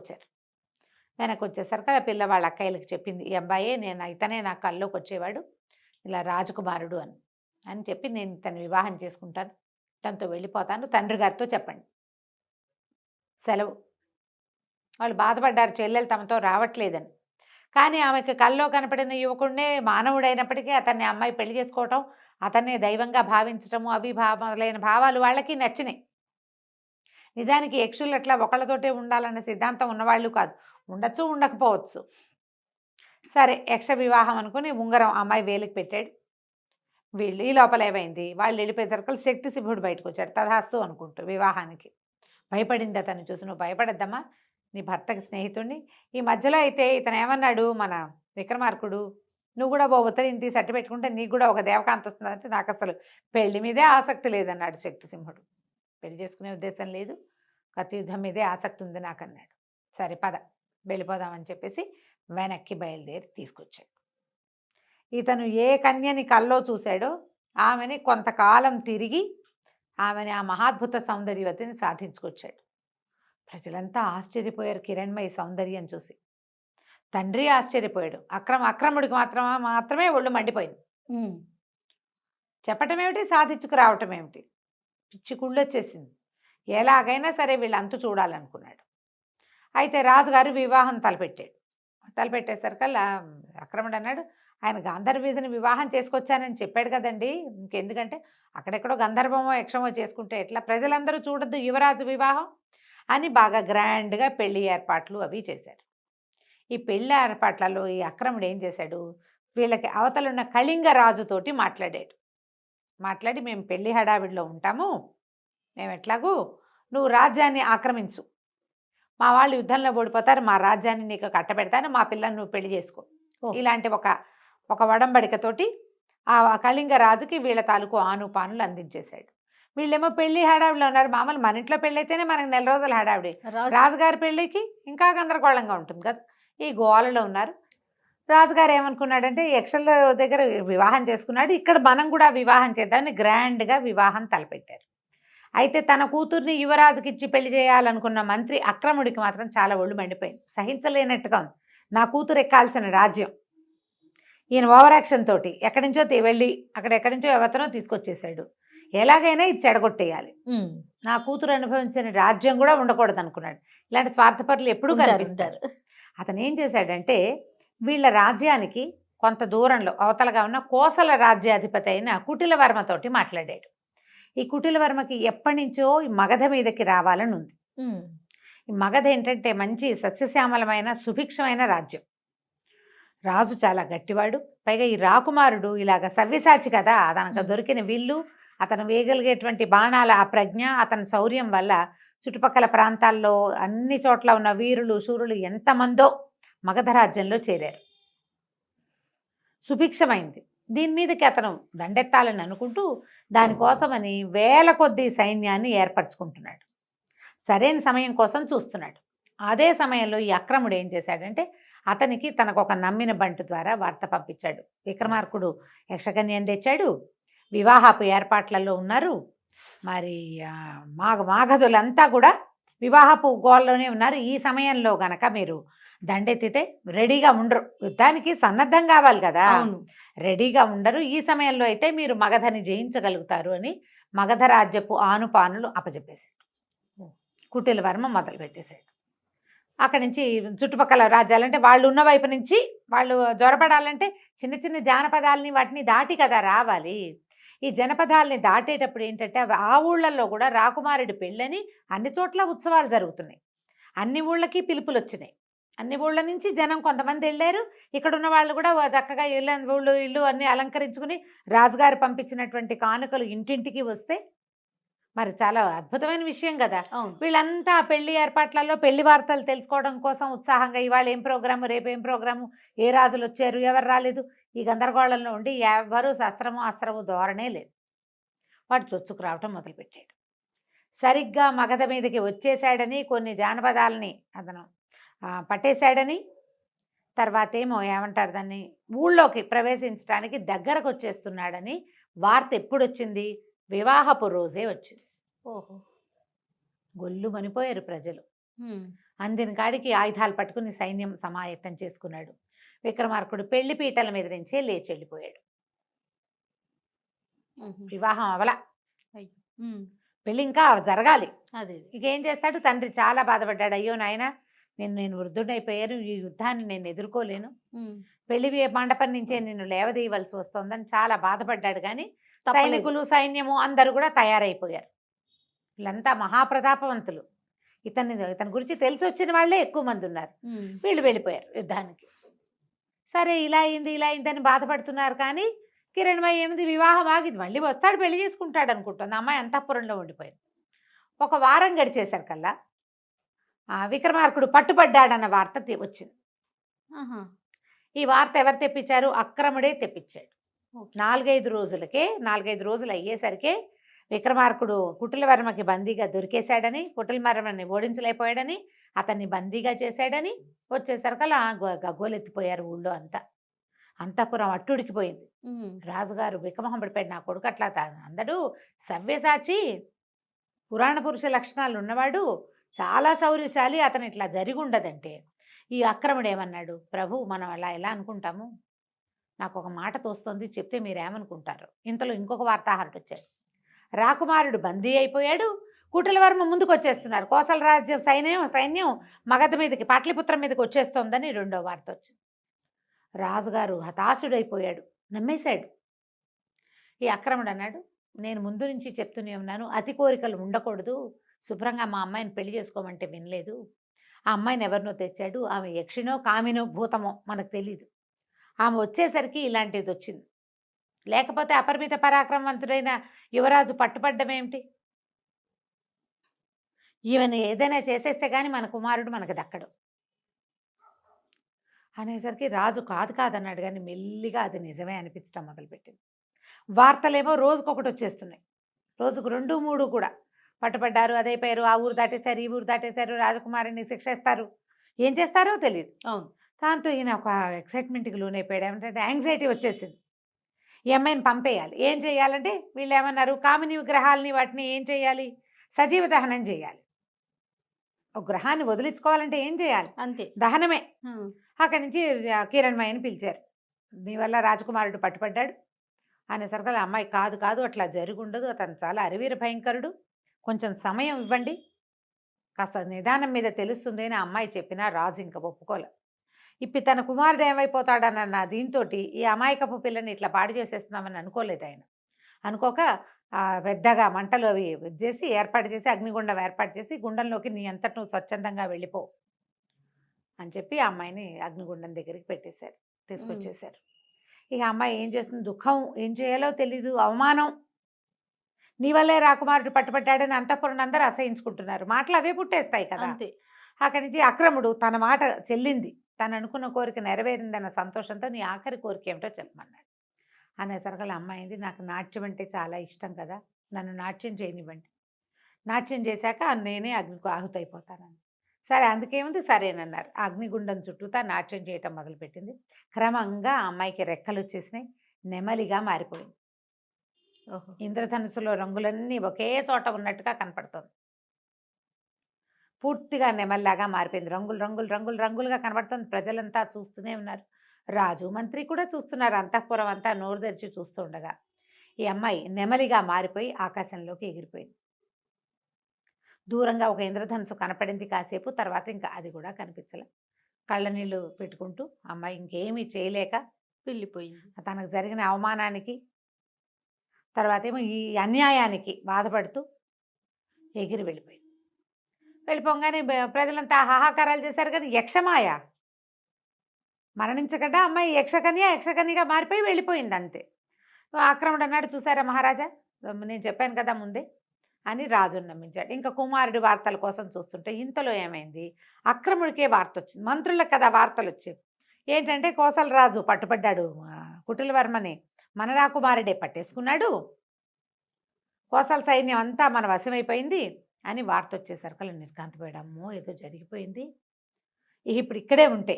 వచ్చేసరికి ఆ పిల్ల వాళ్ళ అక్కయ్యలకి చెప్పింది, ఈ అబ్బాయే ఇతనే నా కల్లోకి వచ్చేవాడు, ఇలా రాజకుమారుడు అని చెప్పి, నేను తను వివాహం చేసుకుంటాను, తనతో వెళ్ళిపోతాను, తండ్రి గారితో చెప్పండి, సెలవు. వాళ్ళు బాధపడ్డారు, చెల్లెలు తమతో రావట్లేదని. కానీ ఆమెకి కల్లో కనపడిన యువకుడినే మానవుడైనప్పటికీ అతన్ని అమ్మాయి పెళ్లి చేసుకోవటం, అతన్నే దైవంగా భావించటము, మొదలైన భావాలు వాళ్ళకి నచ్చినాయి. నిజానికి యక్షులు అట్లా ఒకళ్ళతోటే ఉండాలన్న సిద్ధాంతం ఉన్నవాళ్ళు కాదు, ఉండొచ్చు ఉండకపోవచ్చు. సరే యక్ష వివాహం అనుకుని ఉంగరం అమ్మాయి వేలికి పెట్టాడు. వీళ్ళు ఈ లోపల ఏమైంది, వాళ్ళు వెళ్ళిపోయేసరికి శక్తిసింహుడు బయటకు వచ్చాడు, తథాస్తు అనుకుంటూ వివాహానికి. భయపడింది అతను చూసి, నువ్వు భయపడద్దమ్మా, నీ భర్తకి స్నేహితుడిని. ఈ మధ్యలో అయితే ఇతను ఏమన్నాడు, మన విక్రమార్కుడు, నువ్వు కూడా ఉత్తరీయం తీసి అట్టు పెట్టుకుంటే నీకు కూడా ఒక దేవకాంత వస్తుందంటే, నాకు అసలు పెళ్లి మీదే ఆసక్తి లేదన్నాడు శక్తిసింహుడు. పెళ్లి చేసుకునే ఉద్దేశం లేదు, కత్తి యుద్ధం మీదే ఆసక్తి ఉంది నాకు అన్నాడు. సరే పద వెళ్ళిపోదామని చెప్పేసి వెనక్కి బయలుదేరి తీసుకొచ్చాడు. ఇతను ఏ కన్యని కల్లో చూశాడో ఆమెని కొంతకాలం తిరిగి ఆమెని ఆ మహాద్భుత సౌందర్యవతిని సాధించుకొచ్చాడు. ప్రజలంతా ఆశ్చర్యపోయారు కిరణ్మయి సౌందర్యం చూసి. తండ్రి ఆశ్చర్యపోయాడు. అక్రముడికి మాత్రమే ఒళ్ళు మండిపోయింది. చెప్పటం ఏమిటి, సాధించుకురావటం ఏమిటి, పిచ్చి కుళ్ళొచ్చేసింది. ఎలాగైనా సరే వీళ్ళంతు చూడాలనుకున్నాడు. అయితే రాజుగారు వివాహం తలపెట్టాడు. తలపెట్టేసరికల్లా అక్రముడు అన్నాడు, ఆయన గాంధర్వీధిని వివాహం చేసుకొచ్చానని చెప్పాడు కదండి, ఇంకెందుకంటే అక్కడెక్కడో గంధర్వమో యక్షమో చేసుకుంటే ఎట్లా, ప్రజలందరూ చూడొద్దు యువరాజు వివాహం అని బాగా గ్రాండ్గా పెళ్లి ఏర్పాట్లు అవి చేశారు. ఈ పెళ్లి ఏర్పాట్లలో ఈ అక్రముడు ఏం చేశాడు, వీళ్ళకి అవతలున్న కళింగ రాజుతోటి మాట్లాడి మేము పెళ్లి హడావిడిలో ఉంటాము, మేము ఎట్లాగూ నువ్వు రాజ్యాన్ని ఆక్రమించు, మా వాళ్ళు యుద్ధంలో ఓడిపోతారు, మా రాజ్యాన్ని నీకు కట్టబెడతాను, మా పిల్లని నువ్వు పెళ్లి చేసుకో, ఇలాంటి ఒక వడంబడికతోటి ఆ కళింగ రాజుకి వీళ్ళ తాలూకు ఆనుపానులు అందించేశాడు. వీళ్ళేమో పెళ్లి హడావిడిలో ఉన్నారు. మామూలు మన ఇంట్లో పెళ్ళి అయితేనే మనకు నెల రోజుల హడావిడి, రాజుగారి పెళ్ళికి ఇంకా గందరగోళంగా ఉంటుంది కదా, ఈ గోలలో ఉన్నారు. రాజుగారు ఏమనుకున్నాడంటే యక్షల దగ్గర వివాహం చేసుకున్నాడు, ఇక్కడ మనం కూడా వివాహం చేద్దామని గ్రాండ్గా వివాహం తలపెట్టారు. అయితే తన కూతుర్ని యువరాజుకి ఇచ్చి పెళ్లి చేయాలనుకున్న మంత్రి అక్రముడికి మాత్రం చాలా ఒళ్ళు మండిపోయింది, సహించలేనట్టుగా ఉంది. నా కూతురు ఎక్కాల్సిన రాజ్యం ఈయన ఓవర్ యాక్షన్ తోటి ఎక్కడి నుంచో వెళ్ళి ఎక్కడి నుంచో ఎవతనో తీసుకొచ్చేసాడు, ఎలాగైనా ఇది చెడగొట్టేయాలి, నా కూతురు అనుభవించిన రాజ్యం కూడా ఉండకూడదు అనుకున్నాడు. ఇలాంటి స్వార్థపరులు ఎప్పుడూ కనిపిస్తారు. అతను ఏం చేశాడంటే వీళ్ళ రాజ్యానికి కొంత దూరంలో అవతలగా ఉన్న కోసల రాజ్యాధిపతి అయిన కుటిలవర్మతోటి మాట్లాడాడు. ఈ కుటిలవర్మకి ఎప్పటి నుంచో ఈ మగధ మీదకి రావాలని ఉంది. ఈ మగధ ఏంటంటే మంచి సస్యశ్యామలమైన సుభిక్షమైన రాజ్యం, రాజు చాలా గట్టివాడు, పైగా ఈ రాకుమారుడు ఇలాగ సవ్యసాచి కదా, తనకు దొరికిన విల్లు, అతను వేయగలిగేటువంటి బాణాల ఆ ప్రజ్ఞ, అతని శౌర్యం వల్ల చుట్టుపక్కల ప్రాంతాల్లో అన్ని చోట్ల ఉన్న వీరులు శూరులు ఎంతమందో మగధ రాజ్యంలో చేరారు. సుభిక్షమైంది. దీని మీదకి అతను దండెత్తాలని అనుకుంటూ దానికోసమని వేల కొద్దీ సైన్యాన్ని ఏర్పరచుకుంటున్నాడు, సరైన సమయం కోసం చూస్తున్నాడు. అదే సమయంలో ఈ అక్రముడు ఏం చేశాడంటే అతనికి తనకు ఒక నమ్మిన బంటు ద్వారా వార్త పంపించాడు. విక్రమార్కుడు యక్షకన్యను తెచ్చాడు, వివాహపు ఏర్పాట్లలో ఉన్నారు, మరి మాగధులంతా కూడా వివాహపు గోల్లోనే ఉన్నారు, ఈ సమయంలో గనక మీరు దండెత్తితే రెడీగా ఉండరు, యుద్ధానికి సన్నద్ధం కావాలి కదా, రెడీగా ఉండరు, ఈ సమయంలో అయితే మీరు మగధని జయించగలుగుతారు అని మగధ రాజ్యపు ఆనుపానులు అప్పచెప్పేశాడు. కుటిలవర్మ మొదలుపెట్టేశాడు. అక్కడి నుంచి చుట్టుపక్కల రాజ్యాలంటే వాళ్ళు ఉన్న వైపు నుంచి వాళ్ళు జ్వరపడాలంటే చిన్న చిన్న జానపదాలని వాటిని దాటి కదా రావాలి. ఈ జనపదాలని దాటేటప్పుడు ఏంటంటే ఆ ఊళ్ళల్లో కూడా రాకుమారుడి పెళ్ళని అన్ని చోట్ల ఉత్సవాలు జరుగుతున్నాయి, అన్ని ఊళ్ళకి పిలుపులు వచ్చినాయి, అన్ని ఊళ్ళ నుంచి జనం కొంతమంది వెళ్ళారు, ఇక్కడ ఉన్న వాళ్ళు కూడా చక్కగా ఇల్లు అన్ని అలంకరించుకుని రాజుగారు పంపించినటువంటి కానుకలు ఇంటింటికి వస్తే మరి చాలా అద్భుతమైన విషయం కదా. వీళ్ళంతా పెళ్లి ఏర్పాట్లలో పెళ్లి వార్తలు తెలుసుకోవడం కోసం ఉత్సాహంగా ఇవాళ ఏం ప్రోగ్రాము, రేపు ఏం ప్రోగ్రాము, ఏ రాజులు వచ్చారు, ఎవరు రాలేదు, ఈ గందరగోళంలో ఉండి ఎవరు అస్త్రము ధోరణే లేదు. వాడు చొచ్చుకు రావటం మొదలుపెట్టాడు. సరిగ్గా మగధ మీదకి వచ్చేసాడని, కొన్ని జానపదాలని అతను పట్టేశాడని, తర్వాత ఏమో ఏమంటారు దాన్ని, ఊళ్ళోకి ప్రవేశించడానికి దగ్గరకు వచ్చేస్తున్నాడని వార్త ఎప్పుడు వచ్చింది, వివాహపు రోజే వచ్చింది. ఓహో, గొల్లు మనిపోయారు ప్రజలు. అందిన కాడికి ఆయుధాలు పట్టుకుని సైన్యం సమాయత్తం చేసుకున్నాడు. విక్రమార్కుడు పెళ్లి పీటల మీద నుంచే లేచి వెళ్ళిపోయాడు. వివాహం అవల, పెళ్ళి ఇంకా జరగాలి. ఇక ఏం చేస్తాడు, తండ్రి చాలా బాధపడ్డాడు. అయ్యో నాయన, నేను వృద్ధుడైపోయాను, ఈ యుద్ధాన్ని నేను ఎదుర్కోలేను, పెళ్లి మండపం నుంచే నిన్ను లేవదీయవలసి వస్తుందని చాలా బాధపడ్డాడు. కానీ సైనికులు సైన్యము అందరూ కూడా తయారైపోయారు. వీళ్ళంతా మహాప్రతాపవంతులు, ఇతని గురించి తెలిసి వచ్చిన వాళ్ళే ఎక్కువ మంది ఉన్నారు. వీళ్ళు వెళ్ళిపోయారు యుద్ధానికి. సరే ఇలా అయిందని బాధపడుతున్నారు. కానీ కిరణ్మయ్య ఏమిది, వివాహం ఆగింది, మళ్ళీ వస్తాడు, పెళ్లి చేసుకుంటాడు అనుకుంటుంది. అమ్మాయి అంతఃపురంలో ఉండిపోయింది. ఒక వారం గడిచేసరికల్లా విక్రమార్కుడు పట్టుబడ్డాడన్న వార్త వచ్చింది. ఈ వార్త ఎవరు తెప్పించారు, అక్రముడే తెప్పించాడు. 4-5 రోజులు అయ్యేసరికి విక్రమార్కుడు కుటిలవర్మకి బందీగా దొరికేశాడని, కుటిలవర్మని ఓడించలేకపోయాడని, అతన్ని బందీగా చేశాడని వచ్చేసరికల్లా గగ్గోలెత్తిపోయారు ఊళ్ళో అంతా. అంతఃపురం అట్టుడికిపోయింది. రాజుగారు విక్రమహం పడిపోయాడు, నా కొడుకు అట్లా అందడు సవ్యసాచి, పురాణ పురుష లక్షణాలు ఉన్నవాడు, చాలా శౌర్యశాలి, అతను ఇట్లా జరిగి ఉండదంటే ఈ అక్రముడు ఏమన్నాడు, ప్రభు మనం అలా ఎలా అనుకుంటాము, నాకు ఒక మాట తోస్తుంది, చెప్తే మీరేమనుకుంటారు. ఇంతలో ఇంకొక వార్తాహరుడు వచ్చాడు. రాకుమారుడు బందీ అయిపోయాడు, కుటిలవర్మ ముందుకు వచ్చేస్తున్నారు. కోసల రాజ్యం సైన్యం మగధ మీదకి పాటలిపుత్రం మీదకి వచ్చేస్తోందని రెండో వార్త వచ్చింది. రాజుగారు హతాశుడైపోయాడు, నమ్మేశాడు. ఈ అక్రముడు అన్నాడు, నేను ముందు నుంచి చెప్తూనే ఉన్నాను, అతి కోరికలు ఉండకూడదు, శుభ్రంగా మా అమ్మాయిని పెళ్లి చేసుకోమంటే వినలేదు. ఆ అమ్మాయిని ఎవరినో తెచ్చాడు, ఆమె యక్షినో కామినో భూతమో మనకు తెలీదు. ఆమె వచ్చేసరికి ఇలాంటిది వచ్చింది. లేకపోతే అపరిమిత పరాక్రమవంతుడైన యువరాజు పట్టుపడ్డం ఏమిటి? ఈవెన్ ఏదైనా చేసేస్తే కానీ మన కుమారుడు మనకు దక్కడు అనేసరికి రాజు కాదన్నాడు, కానీ మెల్లిగా అది నిజమే అనిపించడం మొదలుపెట్టింది. వార్తలేమో రోజుకొకటి వచ్చేస్తున్నాయి, రోజుకు 2, 3 కూడా. పట్టుపడ్డారు, అదే పేరు, ఆ ఊరు దాటేశారు, ఈ ఊరు దాటేశారు, రాజకుమారుని శిక్షేస్తారు, ఏం చేస్తారో తెలియదు. అవును. దాంతో ఈయన ఒక ఎక్సైట్మెంట్కి లోనైపోయాడు. ఏమంటే యాంగ్జైటీ వచ్చేసింది. ఈ అమ్మాయిని పంపేయాలి. ఏం చేయాలంటే వీళ్ళు ఏమన్నారు, కామిని విగ్రహాలని వాటిని ఏం చేయాలి, సజీవ దహనం చేయాలి. ఒక గ్రహాన్ని వదిలించుకోవాలంటే ఏం చేయాలి, అంతే, దహనమే. అక్కడి నుంచి కిరణ్మయ్యని పిలిచారు. నీ వల్ల రాజకుమారుడు పట్టుపడ్డాడు అనేసరికి అమ్మాయి కాదు అట్లా జరుగుండదు, అతను చాలా అరివీర భయంకరుడు, కొంచెం సమయం ఇవ్వండి, కాస్త నిదానం మీద తెలుస్తుంది అని అమ్మాయి చెప్పినా రాజు ఇంకా ఒప్పుకోలే. ఇప్పుడు తన కుమారుడు ఏమైపోతాడన్న దీంతో ఈ అమాయకపు పిల్లని ఇట్లా పాడు చేసేస్తున్నామని అనుకోలేదు ఆయన. అనుకోక పెద్దగా మంటలు అవి చేసి ఏర్పాటు చేసి అగ్నిగుండం ఏర్పాటు చేసి గుండంలోకి నీ అంతటి నువ్వు స్వచ్ఛందంగా వెళ్ళిపో అని చెప్పి ఆ అమ్మాయిని అగ్నిగుండం దగ్గరికి పెట్టేశారు, తీసుకొచ్చేసారు. ఇక అమ్మాయి ఏం చేస్తుంది, దుఃఖం, ఏం చేయాలో తెలీదు, అవమానం. నీ వల్లే రాకుమారుడు పట్టుపట్టాడని అంతఃపురం అందరూ అసహించుకుంటున్నారు, మాటలు అవే పుట్టేస్తాయి కదా. అంతే. అక్కడి నుంచి అక్రముడు తన మాట చెల్లింది, తను అనుకున్న కోరిక నెరవేరిందన్న సంతోషంతో నీ ఆఖరి కోరిక ఏమిటో చెప్పమన్నాడు. అనేసరికి అమ్మాయింది, నాకు నాట్యం అంటే చాలా ఇష్టం కదా, నన్ను నాట్యం చేయనివ్వండి, నాట్యం చేశాక నేనే అగ్నికి ఆహుతైపోతానని. సరే, అందుకేముంది, సరేనన్నారు. అగ్నిగుండం చుట్టూతా నాట్యం చేయటం మొదలుపెట్టింది. క్రమంగా ఆ అమ్మాయికి రెక్కలు వచ్చేసినాయి, నెమలిగా మారిపోయింది. ఇంద్రధనుసులో రంగులన్నీ ఒకే చోట ఉన్నట్టుగా కనపడుతుంది. పూర్తిగా నెమల్లాగా మారిపోయింది, రంగులుగా కనబడుతుంది. ప్రజలంతా చూస్తూనే ఉన్నారు, రాజు మంత్రి కూడా చూస్తున్నారు, అంతఃపురం అంతా నోరు తెరిచి చూస్తూ ఉండగా ఈ అమ్మాయి నెమలిగా మారిపోయి ఆకాశంలోకి ఎగిరిపోయింది. దూరంగా ఒక ఇంద్రధనుసు కనపడింది కాసేపు, తర్వాత ఇంకా అది కూడా కనిపించలే. కళ్ళ నీళ్ళు పెట్టుకుంటూ అమ్మాయి ఇంకేమీ చేయలేక వెళ్ళిపోయింది. తనకు జరిగిన అవమానానికి తర్వాత ఏమో ఈ అన్యాయానికి బాధపడుతూ ఎగిరి వెళ్ళిపోయింది. వెళ్ళిపోగానే ప్రజలంతా హాహాకారాలు చేశారు, కానీ యక్షమాయ మరణించకుండా అమ్మాయి యక్షకన్యగా మారిపోయి వెళ్ళిపోయింది అంతే. ఆక్రముడు అన్నాడు, చూసారా మహారాజా, నేను చెప్పాను కదా ముందే అని రాజును నమ్మించాడు. ఇంకా కుమారుడి వార్తల కోసం చూస్తుంటే ఇంతలో ఏమైంది, అక్రముడికే వార్త వచ్చింది. మంత్రులకు కదా వార్తలు వచ్చాయి. ఏంటంటే కోసల రాజు పట్టుపడ్డాడు, కుటిలవర్మని మన రాకుమారుడే పట్టేసుకున్నాడు, కోసల సైన్యం అంతా మన వశమైపోయింది అని వార్త వచ్చేసరికి నిర్ఘాంతపోయాడు. అమ్మో, ఏదో జరిగిపోయింది, ఇప్పుడు ఇక్కడే ఉంటే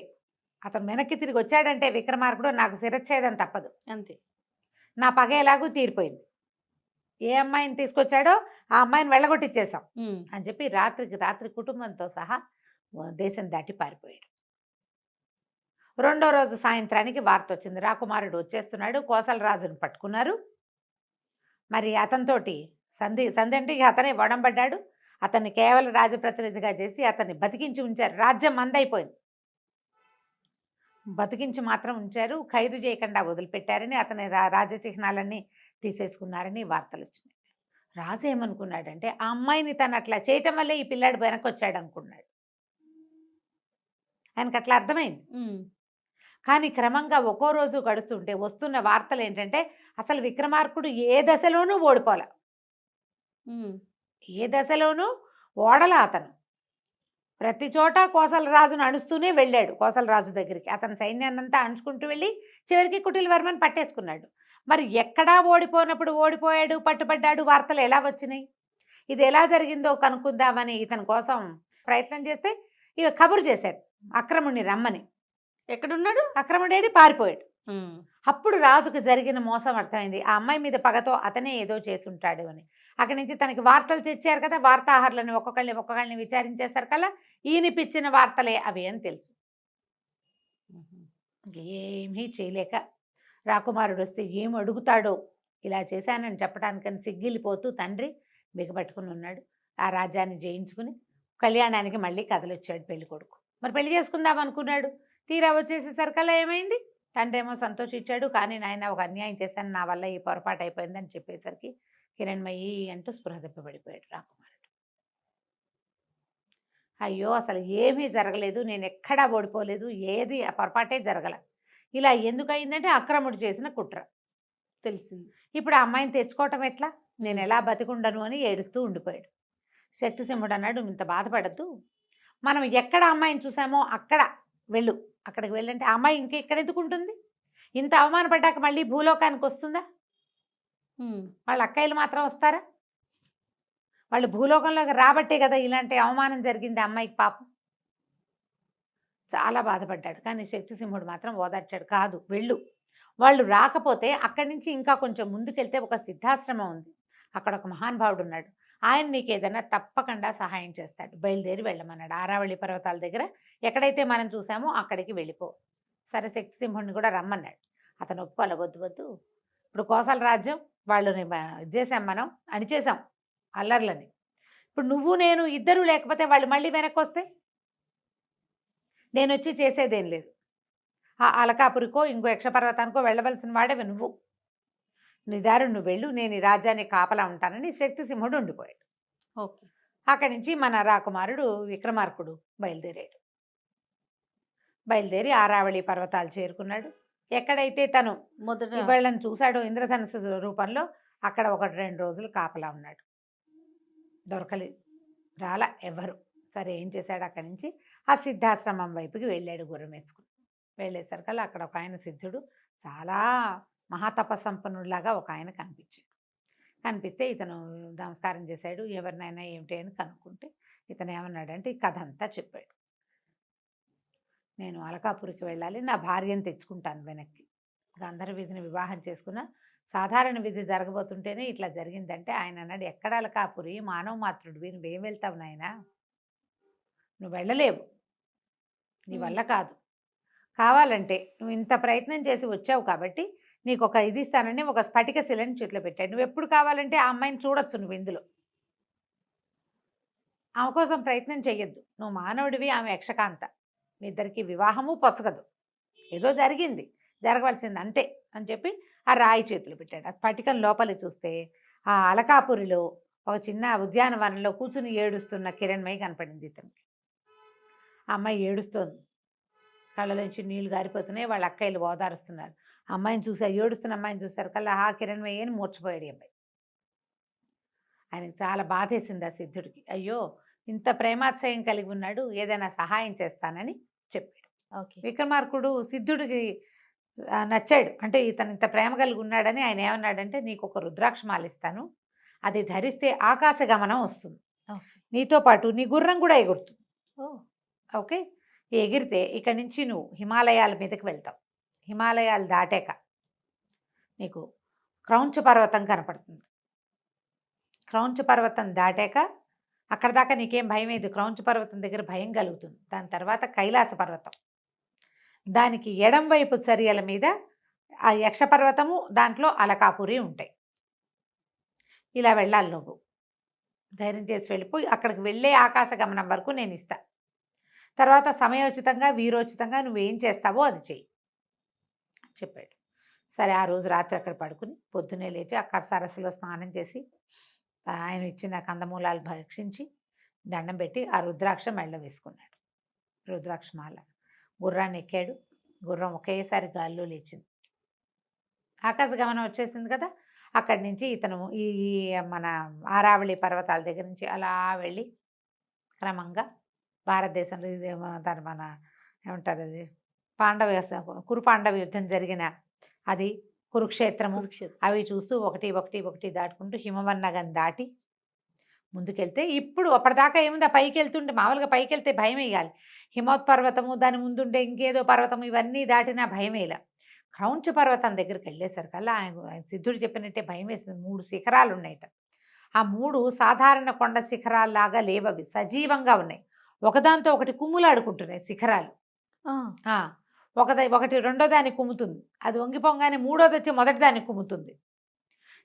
అతను వెనక్కి తిరిగి వచ్చాడంటే విక్రమార్కుడు నాకు శిరచ్ఛేదం తప్పదు, అంతే, నా పగ ఎలాగూ తీరిపోయింది. ఏ అమ్మాయిని తీసుకొచ్చాడో ఆ అమ్మాయిని వెళ్ళగొట్టిచ్చేసాం అని చెప్పి రాత్రికి రాత్రి కుటుంబంతో సహా దేశం దాటి పారిపోయాడు. రెండో రోజు సాయంత్రానికి వార్త వచ్చింది, రాకుమారుడు వచ్చేస్తున్నాడు, కోసల రాజును పట్టుకున్నారు. మరి అతనితోటి సంధి అంటే అతనే వడంబడ్డాడు. అతన్ని కేవలం రాజప్రతినిధిగా చేసి అతన్ని బతికించి ఉంచారు. రాజ్యం మందైపోయింది, బతికించి మాత్రం ఉంచారు, ఖైదు చేయకుండా వదిలిపెట్టారని, అతని రాజచిహ్నాలన్నీ తీసేసుకున్నారని వార్తలు వచ్చినాయి. రాజు ఏమనుకున్నాడంటే ఆ అమ్మాయిని తను అట్లా చేయటం వల్లే ఈ పిల్లాడు వెనక్కి వచ్చాడు అనుకున్నాడు. ఆయనకు అట్లా అర్థమైంది. కానీ క్రమంగా ఒక్కో రోజు గడుస్తుంటే వస్తున్న వార్తలు ఏంటంటే అసలు విక్రమార్కుడు ఏ దశలోనూ ఓడిపోలే, ఏ దశలోనూ ఓడలా. అతను ప్రతి చోట కోసల రాజును అణుస్తూనే వెళ్ళాడు. కోసల రాజు దగ్గరికి అతని సైన్యాన్నంతా అణుచుకుంటూ వెళ్ళి చివరికి కుటిలవర్మని పట్టేసుకున్నాడు. మరి ఎక్కడా ఓడిపోయినప్పుడు ఓడిపోయాడు, పట్టుబడ్డాడు వార్తలు ఎలా వచ్చినాయి, ఇది ఎలా జరిగిందో కనుక్కుందామని ఇతని కోసం ప్రయత్నం చేస్తే ఇక కబురు చేశారు అక్రముడిని రమ్మని. ఎక్కడున్నాడు అక్రముడేది, పారిపోయాడు. అప్పుడు రాజుకు జరిగిన మోసం అర్థమైంది, ఆ అమ్మాయి మీద పగతో అతనే ఏదో చేసుంటాడు అని. అక్కడి నుంచి తనకి వార్తలు తెచ్చారు కదా, వార్తాహరులను ఒక్కొక్కళ్ళని విచారించేశారు కదా, ఈయనిపిచ్చిన వార్తలే అవి అని తెలుసు. ఏమీ చేయలేక రాకుమారుడు వస్తే ఏం అడుగుతాడో, ఇలా చేశానని చెప్పడానికని సిగ్గిలిపోతూ తండ్రి బిగపట్టుకుని ఉన్నాడు. ఆ రాజ్యాన్ని జయించుకుని కళ్యాణానికి మళ్ళీ కదలొచ్చాడు పెళ్లి కొడుకు. మరి పెళ్లి చేసుకుందాం అనుకున్నాడు. తీరా వచ్చేసేసరికల్లా ఏమైంది, తండ్రి ఏమో సంతోషించాడు, కానీ నాయన ఒక అన్యాయం చేశాను, నా వల్ల ఈ పొరపాటు అయిపోయిందని చెప్పేసరికి కిరణ్మయి అంటూ స్పృహ తప్పిపడిపోయాడు రాకుమారుడు. అయ్యో అసలు ఏమీ జరగలేదు, నేను ఎక్కడా ఓడిపోలేదు, ఏది ఆ పొరపాటే జరగల, ఇలా ఎందుకు అయిందంటే అక్రముడు చేసిన కుట్ర తెలిసింది. ఇప్పుడు ఆ అమ్మాయిని తెచ్చుకోవటం ఎట్లా, నేను ఎలా బతికుండను అని ఏడుస్తూ ఉండిపోయాడు. శక్తిసింహుడు అన్నాడు, ఇంత బాధపడద్దు, మనం ఎక్కడ అమ్మాయిని చూసామో అక్కడ వెళ్ళు, అక్కడికి వెళ్ళంటే ఆ అమ్మాయి ఇంకా ఇక్కడ ఎందుకు ఉంటుంది, ఇంత అవమానపడ్డాక మళ్ళీ భూలోకానికి వస్తుందా, వాళ్ళ అక్కయ్యలు మాత్రం వస్తారా, వాళ్ళు భూలోకంలోకి రాబట్టే కదా ఇలాంటి అవమానం జరిగింది అమ్మాయికి పాపం. చాలా బాధపడ్డాడు. కానీ శక్తిసింహుడు మాత్రం ఓదార్చాడు, కాదు వెళ్ళు, వాళ్ళు రాకపోతే అక్కడి నుంచి ఇంకా కొంచెం ముందుకెళ్తే ఒక సిద్ధాశ్రమం ఉంది, అక్కడ ఒక మహానుభావుడు ఉన్నాడు, ఆయన నీకు ఏదైనా తప్పకుండా సహాయం చేస్తాడు, బయలుదేరి వెళ్ళమన్నాడు. ఆరావళి పర్వతాల దగ్గర ఎక్కడైతే మనం చూసామో అక్కడికి వెళ్ళిపో. సరే శక్తిసింహుడిని కూడా రమ్మన్నాడు. అతను ఒప్పుకోవాలి, వద్దు వద్దు, ఇప్పుడు కోసల రాజ్యం వాళ్ళని చేసాం, మనం అణిచేసాం అల్లర్లని, ఇప్పుడు నువ్వు నేను ఇద్దరు లేకపోతే వాళ్ళు మళ్ళీ వెనక్కి వస్తే నేను వచ్చి చేసేదేం లేదు, ఆ అలకాపురికో ఇంకో యక్షపర్వతానికో వెళ్ళవలసిన వాడేవి నువ్వు, నీ దారి నువ్వు వెళ్ళు, నేను ఈ రాజ్యాన్ని కాపలా ఉంటానని శక్తిసింహుడు ఉండిపోయాడు. ఓకే. అక్కడి నుంచి మన రాకుమారుడు విక్రమార్కుడు బయలుదేరి ఆరావళి పర్వతాలు చేరుకున్నాడు. ఎక్కడైతే తను మొదట వీళ్ళని చూశాడో ఇంద్రధనుసు రూపంలో అక్కడ 1-2 రోజులు కాపలా ఉన్నాడు. దొరకలేదు, రాలా ఎవ్వరు. సరే ఏం చేశాడు, అక్కడి నుంచి ఆ సిద్ధాశ్రమం వైపుకి వెళ్ళాడు గుర్రం వేసుకుని. వెళ్ళేసరికల్లా అక్కడ ఒక ఆయన సిద్ధుడు, చాలా మహాతపసంపన్నుడిలాగా ఒక ఆయన కనిపిస్తే ఇతను నమస్కారం చేశాడు. ఎవరినైనా ఏమిటి అని కనుక్కుంటే ఇతను ఏమన్నాడంటే ఈ కథ అంతా చెప్పాడు. నేను అలకాపురికి వెళ్ళాలి, నా భార్యను తెచ్చుకుంటాను వెనక్కి, గంధర్వ విధిని వివాహం చేసుకున్న సాధారణ విధి జరగబోతుంటేనే ఇట్లా జరిగిందంటే ఆయన అన్నాడు, ఎక్కడ అలకాపురి, మానవ మాత్రుడివి, నువ్వేం వెళ్తావు నాయనా, నువ్వు వెళ్ళలేవు, నీ వల్ల కాదు, కావాలంటే నువ్వు ఇంత ప్రయత్నం చేసి వచ్చావు కాబట్టి నీకు ఒక ఇది ఇస్తానని ఒక స్ఫటిక శిలని చేతిలో పెట్టాడు, నువ్వు ఎప్పుడు కావాలంటే ఆ అమ్మాయిని చూడొచ్చు, నువ్వు ఇందులో ఆమె కోసం ప్రయత్నం చెయ్యొద్దు, నువ్వు మానవుడివి, ఆమె యక్షకాంత, మీ ఇద్దరికి వివాహము పొసగదు, ఏదో జరిగింది, జరగవలసింది అంతే అని చెప్పి ఆ రాయి చేతులు పెట్టాడు. ఆ స్ఫటికం లోపలి చూస్తే ఆ అలకాపురిలో ఒక చిన్న ఉద్యానవనంలో కూర్చుని ఏడుస్తున్న కిరణ్మయి కనపడింది ఇతనికి. ఆ అమ్మాయి ఏడుస్తోంది, కళ్ళలోంచి నీళ్లు గారిపోతున్నాయి, వాళ్ళ అక్కయ్యలు ఓదారుస్తున్నారు. అమ్మాయిని చూసారు, ఏడుస్తున్న అమ్మాయిని చూసారు కల్లా ఆ కిరణ్మయ్య అని మూర్చిపోయాడు ఈ అబ్బాయి. ఆయనకు చాలా బాధేసింది ఆ సిద్ధుడికి, అయ్యో ఇంత ప్రేమాశ్రయం కలిగి ఉన్నాడు, ఏదైనా సహాయం చేస్తానని చెప్పాడు. ఓకే. విక్రమార్కుడు సిద్ధుడికి నచ్చాడు, అంటే ఇతను ఇంత ప్రేమ కలిగి ఉన్నాడని ఆయన ఏమన్నాడంటే, నీకు ఒక రుద్రాక్షమాల ఇస్తాను, అది ధరిస్తే ఆకాశ గమనం వస్తుంది, నీతో పాటు నీ గుర్రం కూడా ఎగురుతుంది. ఓకే, ఎగిరితే ఇక్కడి నుంచి నువ్వు హిమాలయాల మీదకి వెళ్తావు, హిమాలయాలు దాటాక నీకు క్రౌంచ పర్వతం కనపడుతుంది, క్రౌంచ పర్వతం దాటాక అక్కడ దాకా నీకేం భయం లేదు, క్రౌంచ పర్వతం దగ్గర భయం కలుగుతుంది. దాని తర్వాత కైలాస పర్వతం, దానికి ఎడం వైపు చర్యల మీద ఆ యక్షపర్వతము, దాంట్లో అలకాపురి ఉంటాయి. ఇలా వెళ్ళాలి, నువ్వు ధైర్యం చేసి వెళ్ళిపోయి అక్కడికి వెళ్ళే ఆకాశ గమనం వరకు నేను ఇస్తా, తర్వాత సమయోచితంగా వీరోచితంగా నువ్వేం చేస్తావో అది చెయ్యి చెప్పాడు. సరే ఆ రోజు రాత్రి అక్కడ పడుకుని పొద్దునే లేచి అక్కడ సరస్సులో స్నానం చేసి ఆయన ఇచ్చిన కందమూలాలు భక్షించి దండం పెట్టి ఆ రుద్రాక్ష మెళ్ళ వేసుకున్నాడు. రుద్రాక్షమాల గుర్రాన్ని ఎక్కాడు, గుర్రం ఒకేసారి గాల్లో లేచింది, ఆకాశ గమనం వచ్చేసింది కదా. అక్కడి నుంచి ఇతను ఈ మన ఆరావళి పర్వతాల దగ్గర నుంచి అలా వెళ్ళి క్రమంగా భారతదేశంలో ఇది మన ఏమంటారు, అది కురు పాండవ యుద్ధం జరిగిన అది కురుక్షేత్రము, అవి చూస్తూ ఒకటి దాటుకుంటూ హిమవన్నగం దాటి ముందుకెళ్తే, ఇప్పుడు అప్పటిదాకా ఏముంది, ఆ పైకి వెళ్తుంటే మామూలుగా పైకి వెళ్తే భయం వేయాలి, హిమోత్పర్వతము దాని ముందుండే ఇంకేదో పర్వతము ఇవన్నీ దాటినా భయం వేయాలి. క్రౌంచ పర్వతం దగ్గరికి వెళ్ళేసరికల్లా ఆయన సిద్ధుడు చెప్పినట్టే భయం వేసింది. 3 శిఖరాలు ఉన్నాయట, ఆ 3 సాధారణ కొండ శిఖరాల్లాగా లేవవి, సజీవంగా ఉన్నాయి, ఒకదాంతో ఒకటి కుమ్ములాడుకుంటున్నాయి శిఖరాలు. ఒకటి రెండో దాన్ని కుమ్ముతుంది, అది వంగిపోగానే మూడోది వచ్చి మొదటి దాన్ని కుమ్ముతుంది.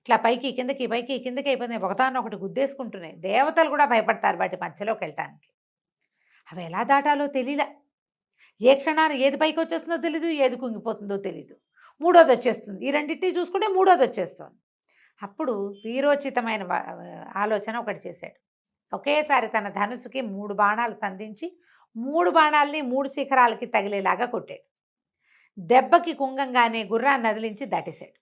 ఇట్లా పైకి కిందకి పైకి కిందకి అయిపోయింది, ఒకదాన్ని ఒకటి గుద్దేసుకుంటున్నాయి. దేవతలు కూడా భయపడతారు వాటి మధ్యలోకి వెళ్ళటానికి. అవి ఎలా దాటాలో తెలియలే. ఏ క్షణాన ఏది పైకి వచ్చేస్తుందో తెలీదు, ఏది కుంగిపోతుందో తెలీదు. మూడోది వచ్చేస్తుంది, ఈ రెండింటిని చూసుకుంటే మూడోది వచ్చేస్తుంది. అప్పుడు వీరోచితమైన ఆలోచన ఒకటి చేశాడు. ఒకేసారి తన ధనుసుకి 3 బాణాలు సంధించి 3 బాణాలని 3 శిఖరాలకి తగిలేలాగా కొట్టాడు. దెబ్బకి కుంగంగానే గుర్రాన్ని నదిలించి దాటేశాడు.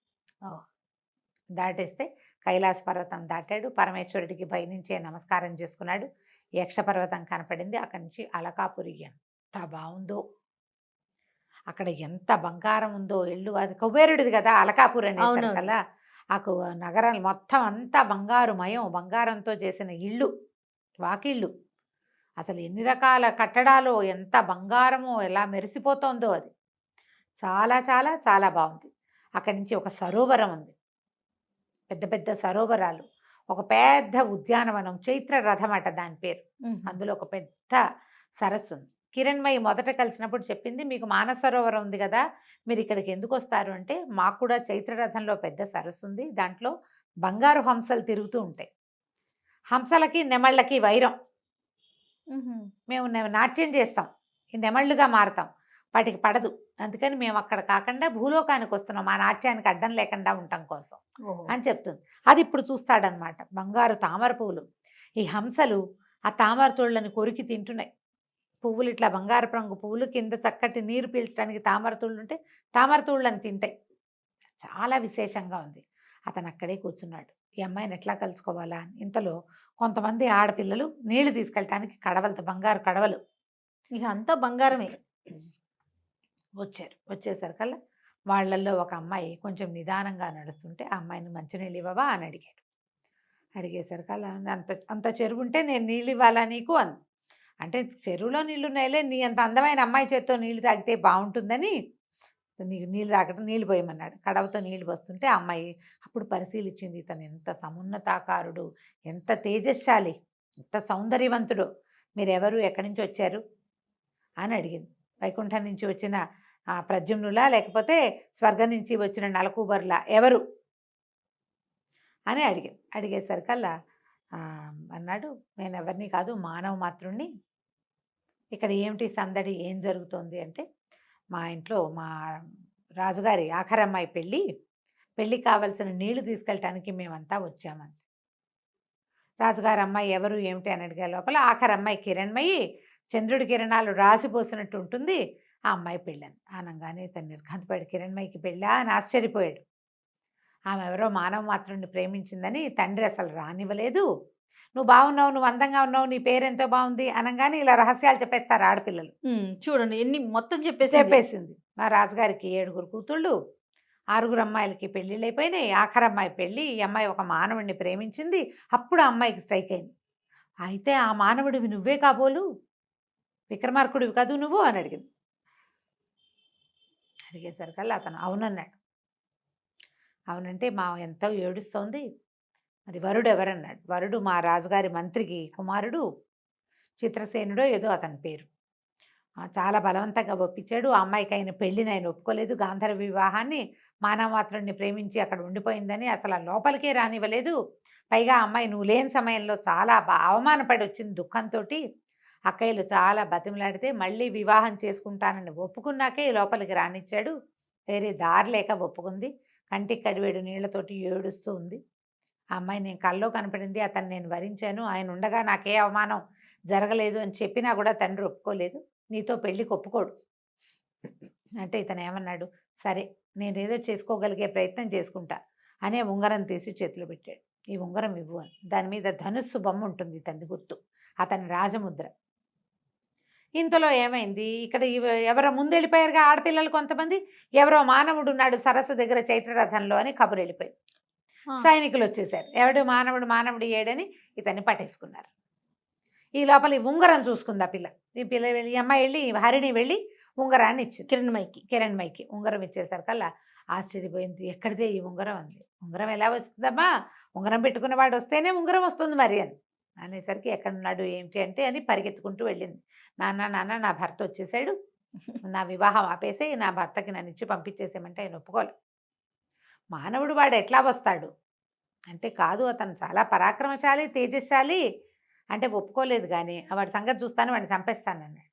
దాటేస్తే కైలాస పర్వతం దాటాడు. పరమేశ్వరుడికి పైనుంచే నమస్కారం చేసుకున్నాడు. యక్ష పర్వతం కనపడింది. అక్కడి నుంచి అలకాపురి ఎంత బాగుందో, అక్కడ ఎంత బంగారం ఉందో. ఇల్లు అది కుబేరుడిది కదా అలకాపురి అనేసరికల్లా ఆ నగరం మొత్తం అంతా బంగారుమయం, బంగారంతో చేసిన ఇళ్ళు, వాకిళ్ళు. అసలు ఎన్ని రకాల కట్టడాలు, ఎంత బంగారమో, ఎలా మెరిసిపోతోందో అది. చాలా చాలా చాలా బాగుంది. అక్కడి నుంచి ఒక సరోవరం ఉంది, పెద్ద పెద్ద సరోవరాలు, ఒక పెద్ద ఉద్యానవనం, చైత్ర రథం అట దాని పేరు. అందులో ఒక పెద్ద సరస్సు ఉంది. కిరణ్మయి మొదట కలిసినప్పుడు చెప్పింది, మీకు మానస సరోవరం ఉంది కదా, మీరు ఇక్కడికి ఎందుకు వస్తారు అంటే, మాకు కూడా చైత్రరథంలో పెద్ద సరస్సు ఉంది, దాంట్లో బంగారు హంసలు తిరుగుతూ ఉంటాయి. హంసలకి నెమళ్ళకి వైరం. మేము నాట్యం చేస్తాం, ఈ నెమళ్ళుగా మారుతాం, వాటికి పడదు. అందుకని మేము అక్కడ కాకుండా భూలోకానికి వస్తున్నాం, మా నాట్యానికి అడ్డం లేకుండా ఉండటం కోసం అని చెప్తుంది. అది ఇప్పుడు చూస్తాడనమాట. బంగారు తామర పువ్వులు, ఈ హంసలు ఆ తామర తోళ్ళని కొరికి తింటున్నాయి. పువ్వులు ఇట్లా బంగారు రంగు పువ్వులు, కింద చక్కటి నీరు పీల్చడానికి తామర తూళ్ళు ఉంటే తామర తూళ్ళని తింటాయి. చాలా విశేషంగా ఉంది. అతను అక్కడే కూర్చున్నాడు, ఈ అమ్మాయిని ఎట్లా కలుసుకోవాలా అని. ఇంతలో కొంతమంది ఆడపిల్లలు నీళ్లు తీసుకెళ్ళటానికి కడవలతో, బంగారు కడవలు, ఇక అంతా బంగారమే, వచ్చారు. వచ్చేసరికల్లా వాళ్ళల్లో ఒక అమ్మాయి కొంచెం నిదానంగా నడుస్తుంటే, ఆ అమ్మాయిని మంచినీళ్ళు ఇవ్వవా అని అడిగాడు. అడిగేసరికల్లా అంత చెరువు ఉంటే నేను నీళ్ళు ఇవ్వాలా నీకు అని. అంటే చెరువులో నీళ్ళు ఉన్నాయిలే, నీ అంత అందమైన అమ్మాయి చేత్తో నీళ్ళు తాగితే బాగుంటుందని నీకు నీళ్ళు తాగటం, నీళ్ళు పోయమన్నాడు. కడవతో నీళ్ళు పోస్తుంటే ఆ అమ్మాయి అప్పుడు పరిశీలించింది, ఇతను ఎంత సమున్నతాకారుడు, ఎంత తేజస్శాలి, ఎంత సౌందర్యవంతుడు, మీరెవరు, ఎక్కడి నుంచి వచ్చారు అని అడిగింది. వైకుంఠం నుంచి వచ్చిన ప్రద్యుమ్నులా, లేకపోతే స్వర్గం నుంచి వచ్చిన నలకూబరులా, ఎవరు అని అడిగింది. అడిగేసరికల్లా అన్నాడు, నేను ఎవరిని కాదు, మానవ మాత్రుణ్ణి. ఇక్కడ ఏమిటి సందడి, ఏం జరుగుతోంది అంటే, మా ఇంట్లో మా రాజుగారి ఆఖరమ్మాయి పెళ్ళికి కావలసిన నీళ్లు తీసుకెళ్ళటానికి మేమంతా వచ్చామని. రాజుగారి అమ్మాయి ఎవరు ఏమిటి అని అడిగే లోపల, ఆఖరమ్మాయి కిరణ్మయి, చంద్రుడి కిరణాలు రాసిపోసినట్టు ఉంటుంది, ఆ అమ్మాయి పెళ్ళని అనగానే తను నిర్ఘాంతపడి, కిరణ్మయికి పెళ్ళా అని ఆశ్చర్యపోయాడు. ఆమె ఎవరో మానవ మాత్రుడిని ప్రేమించిందని తండ్రి అసలు రానివ్వలేదు. నువ్వు బాగున్నావు, నువ్వు అందంగా ఉన్నావు, నీ పేరెంతో బాగుంది అనగానే ఇలా రహస్యాలు చెప్పేస్తారు ఆడపిల్లలు. చూడండి ఎన్ని మొత్తం చెప్పేసింది. మా రాజుగారికి 7 కూతుళ్ళు, 6 అమ్మాయిలకి పెళ్ళిళ్ళు అయిపోయినాయి, ఆఖరమ్మాయి పెళ్ళి, ఈ అమ్మాయి ఒక మానవుడిని ప్రేమించింది. అప్పుడు ఆ అమ్మాయికి స్ట్రైక్ అయింది. అయితే ఆ మానవుడివి నువ్వే కాబోలు, విక్రమార్కుడివి కాదు నువ్వు అని అడిగింది. అడిగేసరికల్లా అతను అవునన్నాడు. అవునంటే మా ఎంతో ఏడుస్తోంది, మరి వరుడు ఎవరన్నాడు. వరుడు మా రాజుగారి మంత్రికి కుమారుడు, చిత్రసేనుడో ఏదో అతని పేరు. చాలా బలవంతంగా ఒప్పించాడు. ఆ అమ్మాయికి ఆయన పెళ్ళిని ఆయన ఒప్పుకోలేదు. గాంధర్వ వివాహాన్ని, మానవమాత్రుడిని ప్రేమించి అక్కడ ఉండిపోయిందని అసలు లోపలికే రానివ్వలేదు. పైగా అమ్మాయి నువ్వు లేని సమయంలో చాలా అవమానపడి వచ్చింది దుఃఖంతో. అక్కయ్యలు చాలా బతిమలాడితే మళ్ళీ వివాహం చేసుకుంటానని ఒప్పుకున్నాకే లోపలికి రానిచ్చాడు. వేరే దారి లేక ఒప్పుకుంది. కంటికి కడివేడు నీళ్లతోటి ఏడుస్తూ ఉంది. ఆ అమ్మాయి నేను కల్లో కనపడింది, అతను నేను వరించాను, ఆయన ఉండగా నాకే అవమానం జరగలేదు అని చెప్పినా కూడా తండ్రి ఒప్పుకోలేదు, నీతో పెళ్ళికి ఒప్పుకోడు అంటే ఇతను ఏమన్నాడు, సరే నేనేదో చేసుకోగలిగే ప్రయత్నం చేసుకుంటా అనే ఉంగరం తీసి చేతిలో పెట్టాడు. ఈ ఉంగరం ఇవ్వు అని. దాని మీద ధనుస్సు బొమ్మ ఉంటుంది, తండ్రి గుర్తు, అతని రాజముద్ర. ఇంతలో ఏమైంది, ఇక్కడ ఎవరో ముందు వెళ్ళిపోయారుగా ఆడపిల్లలు కొంతమంది, ఎవరో మానవుడు ఉన్నాడు సరస్సు దగ్గర చైత్రరథంలో అని కబురు వెళ్ళిపోయింది. సైనికులు వచ్చేసారు, ఎవడు మానవుడు ఏడని ఇతన్ని పట్టేసుకున్నారు. ఈ లోపల ఈ ఉంగరం చూసుకుంది ఆ పిల్ల. ఈ అమ్మాయి వెళ్ళి, హరిణి వెళ్ళి ఉంగరాన్ని ఇచ్చింది కిరణ్మయికి. ఉంగరం ఇచ్చేసరికల్లా ఆశ్చర్యపోయింది, ఎక్కడిదే ఈ ఉంగరం అంది. ఉంగరం ఎలా వస్తుందమ్మా, ఉంగరం పెట్టుకున్నవాడు వస్తేనే ఉంగరం వస్తుంది మరి అని అనేసరికి, ఎక్కడున్నాడు ఏమిటి అంటే అని పరిగెత్తుకుంటూ వెళ్ళింది. నాన్న నా భర్త వచ్చేసాడు, నా వివాహం ఆపేసి నా భర్తకి నన్ను ఇచ్చి పంపించేసేమంటే ఆయన ఒప్పుకోలు. మానవుడు వాడు ఎట్లా వస్తాడు, అంటే కాదు, అతను చాలా పరాక్రమశాలి, తేజశాలి అంటే ఒప్పుకోలేదు. కానీ వాడి సంగతి చూస్తాను, వాడిని చంపేస్తానన్నాడు.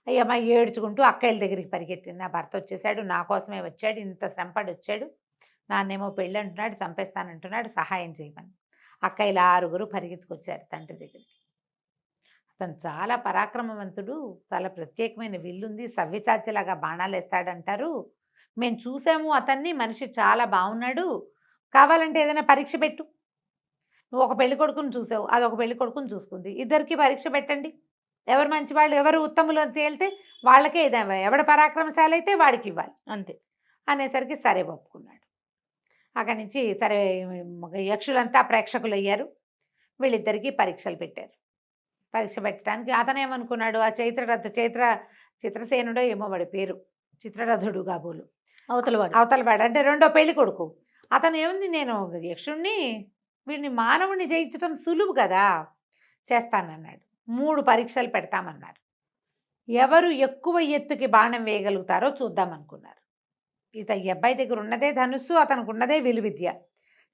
అయ్య అమ్మాయి ఏడ్చుకుంటూ అక్కయ్యల దగ్గరికి పరిగెత్తింది. నా భర్త వచ్చేసాడు, నా కోసమే వచ్చాడు, ఇంత శ్రమపడి వచ్చాడు, నాన్నేమో పెళ్ళి అంటున్నాడు, చంపేస్తానంటున్నాడు, సహాయం చేయమని. అక్కయ్యలు 6 పరిగెత్తుకొచ్చారు తండ్రి దగ్గరికి. అతను చాలా పరాక్రమవంతుడు, చాలా ప్రత్యేకమైన విల్లుంది, సవ్యచాచిలాగా బాణాలు వేస్తాడంటారు, మేము చూసాము అతన్ని, మనిషి చాలా బాగున్నాడు, కావాలంటే ఏదైనా పరీక్ష పెట్టు, నువ్వు ఒక పెళ్లి కొడుకుని చూసావు, అది ఒక పెళ్లి కొడుకుని చూసుకుంది, ఇద్దరికి పరీక్ష పెట్టండి, ఎవరు మంచివాళ్ళు ఎవరు ఉత్తములు అని తేలితే వాళ్ళకే ఏదైనా, ఎవడ పరాక్రమశాలి అయితే వాడికి ఇవ్వాలి అంతే అనేసరికి సరే ఒప్పుకున్నాడు. అక్కడి నుంచి సరే యక్షులంతా ప్రేక్షకులు అయ్యారు. వీళ్ళిద్దరికీ పరీక్షలు పెట్టారు. పరీక్ష పెట్టడానికి అతనేమనుకున్నాడు, ఆ చిత్రసేనుడో ఏమో వాడి పేరు, చిత్రరథుడు కాబోలు అవతలవాడు అంటే రెండో పెళ్లి కొడుకు. అతను ఏముంది, నేను యక్షుణ్ణి, వీడిని మానవుణ్ణి జయించడం సులువు కదా, చేస్తానన్నాడు. 3 పరీక్షలు పెడతామన్నారు. ఎవరు ఎక్కువ ఎత్తుకి బాణం వేయగలుగుతారో చూద్దామనుకున్నారు. ఈ అబ్బాయి దగ్గర ఉన్నదే ధనుస్సు, అతనికి ఉన్నదే విలువిద్య.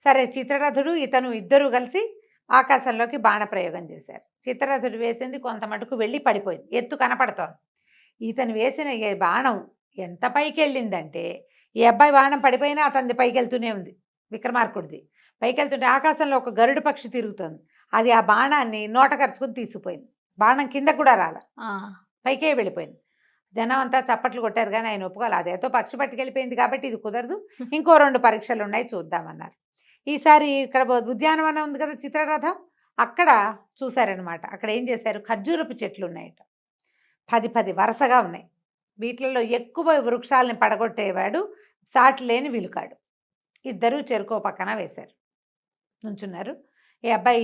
సరే చిత్రరథుడు ఇతను ఇద్దరు కలిసి ఆకాశంలోకి బాణ ప్రయోగం చేశారు. చిత్రరథుడు వేసింది కొంత మటుకు వెళ్ళి పడిపోయింది, ఎత్తు కనపడుతోంది. ఇతను వేసిన బాణం ఎంత పైకి వెళ్ళిందంటే, ఈ అబ్బాయి బాణం పడిపోయినా అతనిది పైకి వెళ్తూనే ఉంది, విక్రమార్కుడిది పైకి వెళ్తుంటే ఆకాశంలో ఒక గరుడు పక్షి తిరుగుతోంది, అది ఆ బాణాన్ని నోట ఖర్చుకుని తీసుకుపోయింది. బాణం కింద కూడా రాల, పైకే వెళ్ళిపోయింది. జనం అంతా చప్పట్లు కొట్టారు, కానీ ఆయన ఒప్పుకోవాలి, అదేదో పక్షి పట్టుకెళ్ళిపోయింది కాబట్టి ఇది కుదరదు, ఇంకో 2 పరీక్షలు ఉన్నాయి చూద్దామన్నారు. ఈసారి ఇక్కడ ఉద్యానవనం ఉంది కదా చిత్రరథం, అక్కడ చూశారనమాట. అక్కడ ఏం చేశారు, ఖర్జూరపు చెట్లు ఉన్నాయట, 10 వరుసగా ఉన్నాయి. వీటిలలో ఎక్కువ వృక్షాలని పడగొట్టేవాడు సాటి లేని విలుకాడు. ఇద్దరు చెరుకో పక్కన వేశారు, నుంచున్నారు. ఈ అబ్బాయి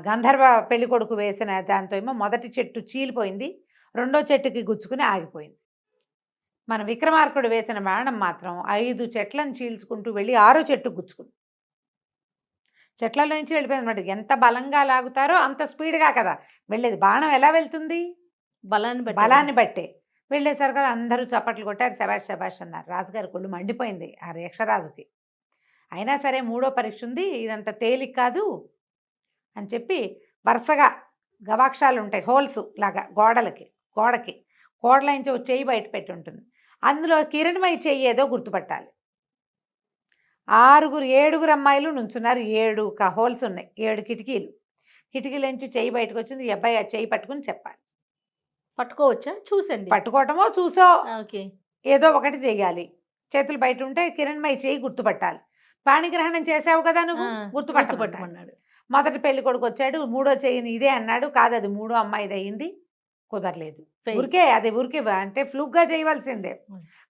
గంధర్వ పెళ్లి కొడుకు వేసిన దాంతో ఏమో మొదటి చెట్టు చీలిపోయింది, రెండో చెట్టుకి గుచ్చుకుని ఆగిపోయింది. మన విక్రమార్కుడు వేసిన బాణం మాత్రం 5 చెట్లను చీల్చుకుంటూ వెళ్ళి 6వ చెట్టుకు గుచ్చుకుంది. చెట్లలో నుంచి వెళ్ళిపోయింది అన్నమాట. ఎంత బలంగా లాగుతారో అంత స్పీడ్గా కదా వెళ్ళేది. బాణం ఎలా వెళ్తుంది, బలాన్ని బట్టే. వెళ్ళేసరికి కదా అందరూ చప్పట్లు కొట్టారు, శబాష్ శబాష్ అన్నారు. రాజుగారి కొళ్ళు మండిపోయింది ఆ యక్షరాజుకి. అయినా సరే 3వ పరీక్ష ఉంది, ఇదంతా తేలిక కాదు అని చెప్పి వరుసగా గవాక్షాలు ఉంటాయి, హోల్స్ లాగా గోడకి కోడలోంచి ఒక చెయ్యి బయట పెట్టి ఉంటుంది, అందులో కిరణమై చెయ్యి ఏదో గుర్తుపట్టాలి. 7 అమ్మాయిలు నుంచున్నారు, 7 హోల్స్ ఉన్నాయి, 7 కిటికీలోంచి చెయ్యి బయటకు వచ్చింది. ఈ అబ్బాయి ఆ చెయ్యి పట్టుకుని చెప్పాలి. పట్టుకోవచ్చా, చూసండి, పట్టుకోవటమో చూసో ఓకే, ఏదో ఒకటి చెయ్యాలి. చేతులు బయట ఉంటే కిరణమై చెయ్యి గుర్తుపట్టాలి. పాణిగ్రహణం చేసావు కదా నువ్వు, గుర్తుపట్టమన్నాడు. మొదటి పెళ్లి కొడుకు వచ్చాడు, 3వ చెయ్యిని ఇదే అన్నాడు, కాదు అది 3వ అమ్మాయిది అయింది, కుదరలేదు. ఊరికే అంటే ఫ్లూక్గా చేయవలసిందే.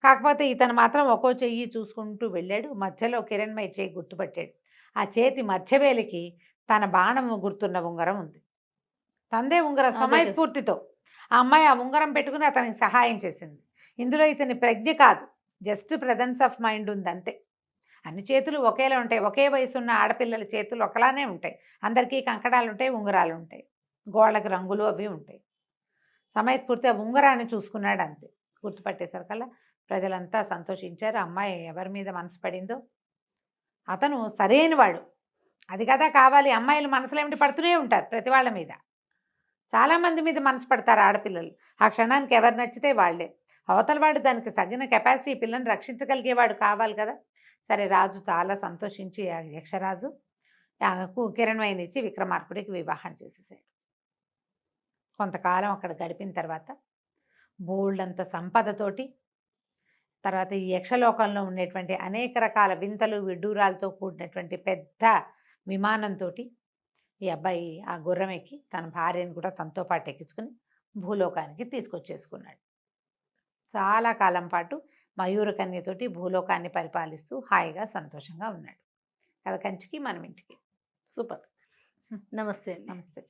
కాకపోతే ఇతను మాత్రం ఒక్కో చెయ్యి చూసుకుంటూ వెళ్ళాడు. మధ్యలో కిరణ్మయి చెయ్యి గుర్తుపట్టాడు. ఆ చేతి మధ్యవేలికి తన బాణము గుర్తున్న ఉంగరం ఉంది, తందే ఉంగరం. సమయస్ఫూర్తితో ఆ అమ్మాయి ఆ ఉంగరం పెట్టుకుని అతనికి సహాయం చేసింది. ఇందులో ఇతని ప్రజ్ఞ కాదు, జస్ట్ ప్రెజెన్స్ ఆఫ్ మైండ్ ఉంది అంతే. అన్ని చేతులు ఒకేలా ఉంటాయి, ఒకే వయసు ఉన్న ఆడపిల్లల చేతులు ఒకలానే ఉంటాయి, అందరికీ కంకణాలు ఉంటాయి, ఉంగరాలు ఉంటాయి, గోళ్ళకి రంగులు అవి ఉంటాయి. సమయస్ఫూర్తి ఆ ఉంగరాన్ని చూసుకున్నాడు అంతే. గుర్తుపట్టేసరికల్లా ప్రజలంతా సంతోషించారు. అమ్మాయి ఎవరి మీద మనసు పడిందో అతను సరైన వాడు, అది కదా కావాలి. అమ్మాయిలు మనసులో ఏమిటి పడుతూనే ఉంటారు ప్రతి వాళ్ళ మీద, చాలామంది మీద మనసు పడతారు ఆడపిల్లలు. ఆ క్షణానికి ఎవరు నచ్చితే వాళ్ళే. అవతల వాడు దానికి తగిన కెపాసిటీ పిల్లని రక్షించగలిగేవాడు కావాలి కదా. సరే రాజు చాలా సంతోషించి ఆ యక్షరాజు కిరణ్మయిని ఇచ్చి విక్రమార్కుడికి వివాహం చేసేసాడు. కొంతకాలం అక్కడ గడిపిన తర్వాత బోల్డంత సంపదతోటి, తర్వాత ఈ యక్షలోకంలో ఉండేటువంటి అనేక రకాల వింతలు విడ్డూరాలతో కూడినటువంటి పెద్ద విమానంతో ఈ అబ్బాయి ఆ గుర్రం ఎక్కి తన భార్యను కూడా తనతో పాటు ఎక్కించుకుని భూలోకానికి తీసుకొచ్చేసుకున్నాడు. చాలా కాలం పాటు మయూరకన్యతోటి భూలోకాన్ని పరిపాలిస్తూ హాయిగా సంతోషంగా ఉన్నాడు. కథ కంచికి మనం ఇంటికి. సూపర్. నమస్తే. నమస్తే.